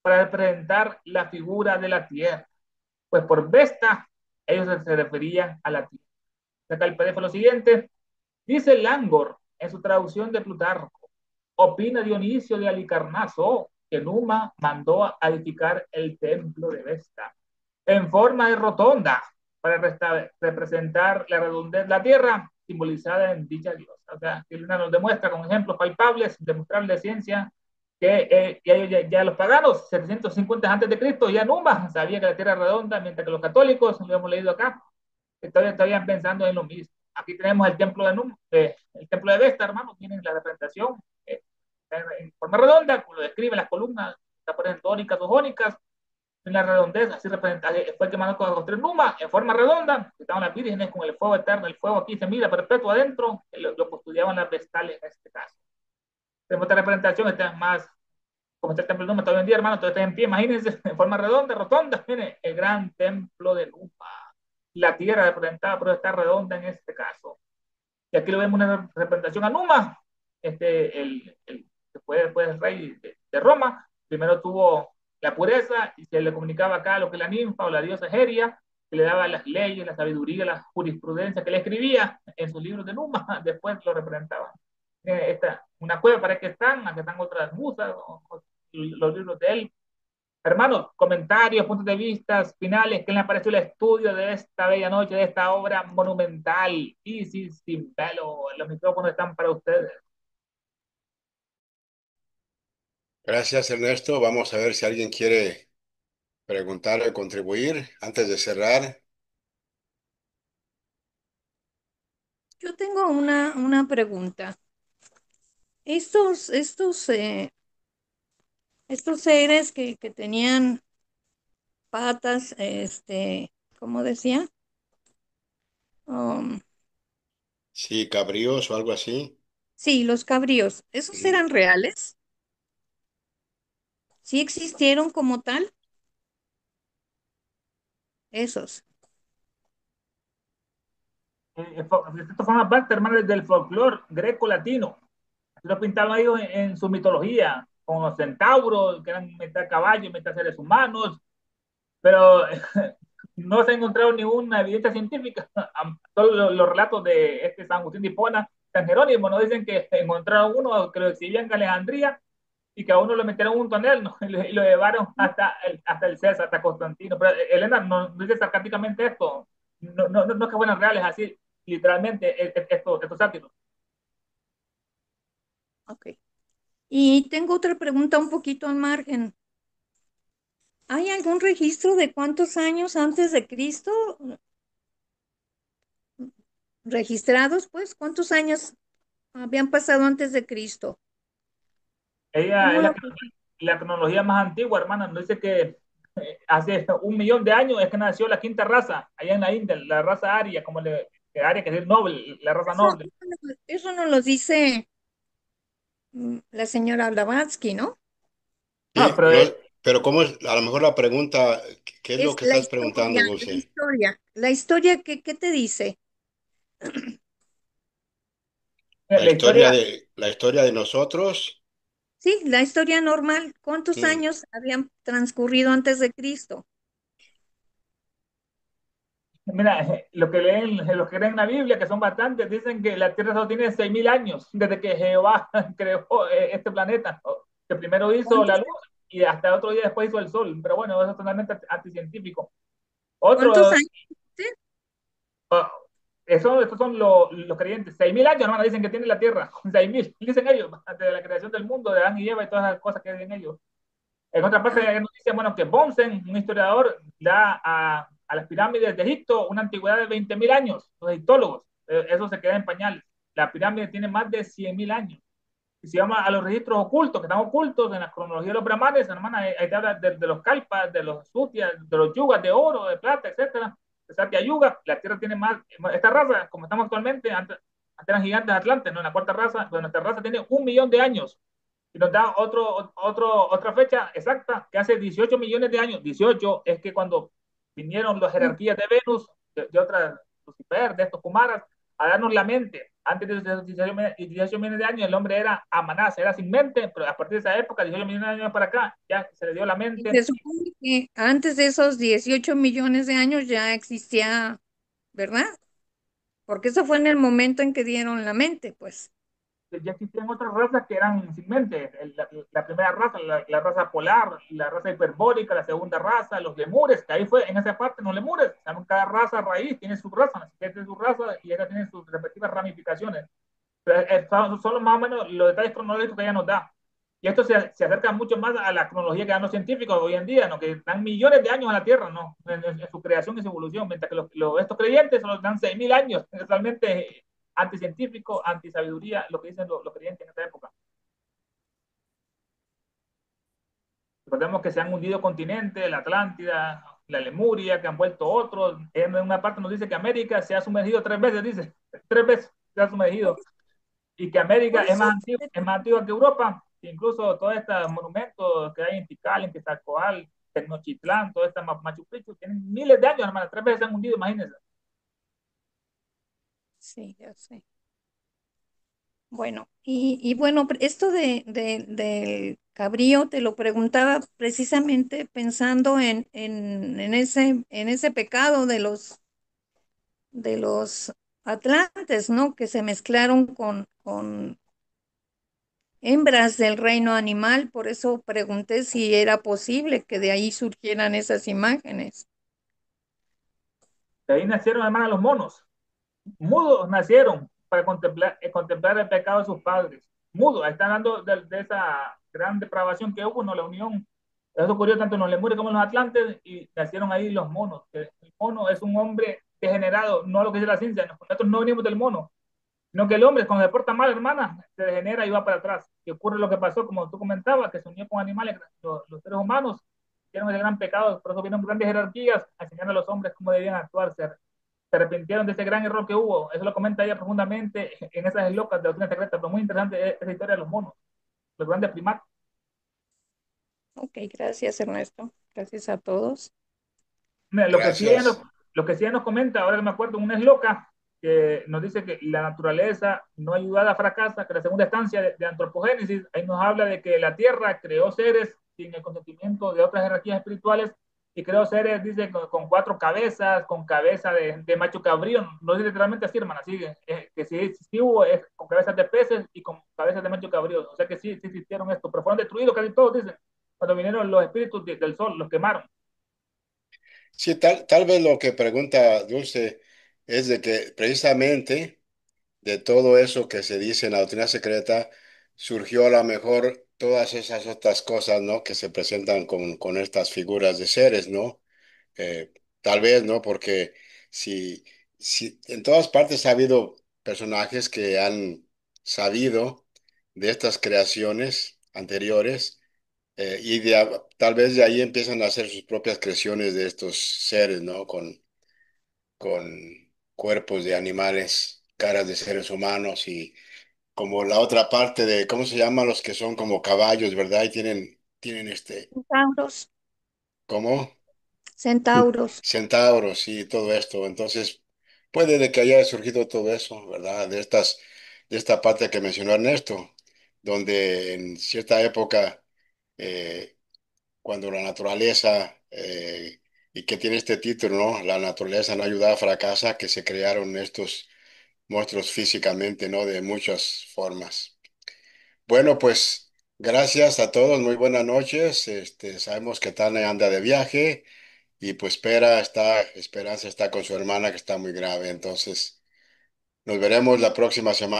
Speaker 1: para representar la figura de la tierra. Pues por Vesta, ellos se referían a la tierra. Acá el PDF lo siguiente. Dice Langor, en su traducción de Plutarco, opina Dionisio de Alicarnaso que Numa mandó a edificar el templo de Vesta en forma de rotonda para representar la redondez de la tierra simbolizada en dicha diosa. O sea, Luna nos demuestra con ejemplos palpables, demostrable de ciencia, que ya los paganos, 750 antes de Cristo, ya Numa sabía que la tierra es redonda, mientras que los católicos, lo hemos leído acá, estaban pensando en lo mismo. Aquí tenemos el templo de Numa, el templo de Vesta, hermano, tienen la representación en forma redonda, como lo describen las columnas, tónicas o jónicas, en la redondez, así representa, fue quemado con construir Numa en forma redonda, estaban las vírgenes con el fuego eterno, el fuego aquí se mira perpetuo adentro, lo custodiaban las vestales en este caso. Tenemos esta representación, esta es más, como está el templo de Numa todavía en día, hermano, todo está en pie, imagínense, en forma redonda, rotonda, miren, el gran templo de Numa. La tierra representada, pero está redonda en este caso. Y aquí lo vemos una representación a Numa, que fue después el rey de Roma, primero tuvo la pureza y se le comunicaba acá lo que la ninfa o la diosa Egeria, que le daba las leyes, la sabiduría, la jurisprudencia que le escribía en sus libros de Numa, después lo representaban. Una cueva para que aquí están otras musas, los libros de él. Hermanos, comentarios, puntos de vista finales, ¿qué les pareció el estudio de esta bella noche, de esta obra monumental? Isis sin pelo, los micrófonos están para ustedes.
Speaker 3: Gracias, Ernesto. Vamos a ver si alguien quiere preguntar o contribuir antes de cerrar.
Speaker 2: Yo tengo una pregunta. Estos seres que tenían patas, ¿cómo decía? Um,
Speaker 3: Sí, cabríos o algo así.
Speaker 2: sí, los cabríos, ¿esos
Speaker 3: Mm.
Speaker 2: eran reales? ¿Sí existieron como tal? Esos.
Speaker 1: Esto forma parte, hermanos, del folclore greco-latino. Lo pintaban ellos en su mitología, con los centauros, que eran mitad caballos, mitad seres humanos, pero no se ha encontrado ninguna evidencia científica. Todos los relatos de este San Agustín de Hipona, San Jerónimo, nos dicen que encontraron uno que lo exhibía en Alejandría y que a uno lo metieron en un tonel, ¿no? Y lo llevaron hasta el César, hasta Constantino. Pero Elena nos dice sarcásticamente esto. No es que fueran reales así, literalmente, estos sátiros.
Speaker 2: Ok. Y tengo otra pregunta un poquito al margen. ¿Hay algún registro de cuántos años antes de Cristo registrados, pues? ¿Cuántos años habían pasado antes de Cristo?
Speaker 1: Ella
Speaker 2: ¿Cómo
Speaker 1: es
Speaker 2: lo...
Speaker 1: la cronología más antigua, hermana. Nos dice que hace 1 millón de años es que nació la quinta raza, allá en la India, la raza aria, como aria que es noble, la raza noble.
Speaker 2: Eso nos lo dice la señora Blavatsky, ¿no?
Speaker 1: No,
Speaker 3: Sí,
Speaker 1: pero
Speaker 3: pero ¿cómo es? A lo mejor la pregunta, ¿qué es lo
Speaker 2: Es
Speaker 3: que estás preguntando,
Speaker 2: la
Speaker 3: Dulce?
Speaker 2: historia. La historia, ¿qué te dice?
Speaker 1: la historia,
Speaker 3: La historia de nosotros.
Speaker 2: Sí, la historia normal. ¿Cuántos
Speaker 3: Mm.
Speaker 2: años habían transcurrido antes de Cristo?
Speaker 1: mira, los que leen la Biblia, que son bastantes, dicen que la Tierra solo tiene 6.000 años desde que Jehová creó este planeta, ¿no? Que primero hizo la
Speaker 2: ¿Cuántos,
Speaker 1: luz y hasta otro día después hizo el sol. Pero bueno, eso es totalmente anticientífico.
Speaker 2: cuántos
Speaker 1: Otro,
Speaker 2: años? ¿Sí?
Speaker 1: estos son los creyentes. 6.000 años, hermano, dicen que tiene la Tierra. 6.000, dicen ellos, antes de la creación del mundo, de Adán y Eva y todas las cosas que dicen ellos. En otra parte,
Speaker 2: Ah,
Speaker 1: nos dicen, bueno, que Bonsen, un historiador, da a las pirámides de Egipto una antigüedad de 20.000 años. Los egiptólogos, eso se queda en pañales. La pirámide tiene más de 100.000 años. Y si vamos a los registros ocultos, que están ocultos en la cronología de los brahmanes, hermana, ahí te habla de los kalpas, de los sutias, de los yugas de oro, de plata, etcétera. De Satya Yuga, la Tierra tiene más, esta raza, como estamos actualmente, antes eran gigantes atlantes, ¿no? En la cuarta raza, pues nuestra raza tiene 1 millón de años. Y nos da otra fecha exacta, que hace 18 millones de años, 18 es que cuando vinieron las jerarquías de Venus, de otras, Lucifer, de estos Kumaras, a darnos la mente. Antes de esos 18 millones de años, el hombre era amanaz, era sin mente, pero a partir de esa época, 18 millones de años para acá, ya se le dio la
Speaker 2: Y
Speaker 1: mente.
Speaker 2: se supone que antes de esos 18 millones de años ya existía, ¿verdad? Porque eso fue en el momento en que dieron la mente, pues.
Speaker 1: Ya existían otras razas que eran sin mente. La primera raza, la raza polar, la raza hiperbórica, la segunda raza, los lemures, que ahí fue en esa parte, los lemures. Cada raza raíz tiene su raza, tiene su raza y ella tiene sus respectivas ramificaciones. Pero son más o menos los detalles cronológicos que ella nos da. Y esto se acerca mucho más a la cronología que dan los científicos hoy en día, ¿no? Que dan millones de años a la Tierra, ¿no? En su creación y su evolución, mientras que estos creyentes solo dan 6.000 años, totalmente anticientífico, antisabiduría, lo que dicen los creyentes en esta época. Recordemos que se han hundido continentes, la Atlántida, la Lemuria, que han vuelto otros. En una parte nos dice que América se ha sumergido 3 veces, dice, 3 veces se ha sumergido. Y que América
Speaker 2: Por eso,
Speaker 1: es más antigua que Europa. Incluso todos estos monumentos que hay en Tikal, en Quetzalcóatl, Tenochtitlán, todo este Machu Picchu, tienen miles de años, hermano. 3 veces se han hundido, imagínense.
Speaker 2: sí, ya sé. Bueno, y bueno, esto del cabrío te lo preguntaba precisamente pensando en ese pecado de los atlantes, ¿no? Que se mezclaron con hembras del reino animal, por eso pregunté si era posible que de ahí surgieran esas imágenes.
Speaker 1: De ahí nacieron, hermano, los monos. Mudos nacieron para contemplar el pecado de sus padres. Mudos, están hablando de esa gran depravación que hubo, ¿no? La unión. Eso ocurrió tanto en los lemures como en los atlantes y nacieron ahí los monos. El mono es un hombre degenerado, no lo que dice la ciencia. Nosotros no venimos del mono, sino que el hombre, cuando se porta mal, hermana, se degenera y va para atrás. Y ocurre lo que pasó, como tú comentabas, que se unió con animales, los seres humanos hicieron ese gran pecado, por eso vieron grandes jerarquías a enseñar a los hombres cómo debían actuar, se arrepintieron de ese gran error que hubo. Eso lo comenta ella profundamente en esas locas de doctrina secreta, pero muy interesante esa historia de los monos, los grandes primates.
Speaker 2: Ok, gracias Ernesto. Gracias a todos.
Speaker 1: Mira,
Speaker 3: Gracias.
Speaker 1: lo que sí ella nos comenta, ahora que me acuerdo, una es loca, que nos dice que la naturaleza no ayudada fracasa, que la segunda estancia de antropogénesis, ahí nos habla de que la Tierra creó seres sin el consentimiento de otras jerarquías espirituales y creó seres, dice, con 4 cabezas, con cabeza de macho cabrío, no dice literalmente así, hermana, sí, que sí hubo con cabezas de peces y con cabezas de macho cabrío, o sea que sí existieron esto, pero fueron destruidos casi todos, dicen, cuando vinieron los espíritus del sol, los quemaron.
Speaker 3: Sí, tal vez lo que pregunta Dulce es de que precisamente de todo eso que se dice en la doctrina secreta surgió a lo mejor todas esas otras cosas, ¿no? Que se presentan con estas figuras de seres, ¿no? Eh, Tal vez, ¿no? Porque si en todas partes ha habido personajes que han sabido de estas creaciones anteriores tal vez de ahí empiezan a hacer sus propias creaciones de estos seres, ¿no? Con cuerpos de animales, caras de seres humanos y como la otra parte de, ¿cómo se llaman los que son como caballos, ¿verdad? Y tienen
Speaker 2: Centauros,
Speaker 3: ¿cómo?
Speaker 2: centauros.
Speaker 3: Centauros y todo esto. Entonces, puede de que haya surgido todo eso, ¿verdad? De esta parte que mencionó Ernesto, donde en cierta época, cuando la naturaleza, y que tiene este título, ¿no? La naturaleza no ayuda a fracasa, que se crearon estos monstruos físicamente, ¿no? De muchas formas. Bueno, pues gracias a todos, muy buenas noches. Sabemos que Tania anda de viaje y pues Esperanza está con su hermana que está muy grave. Entonces, nos veremos la próxima semana.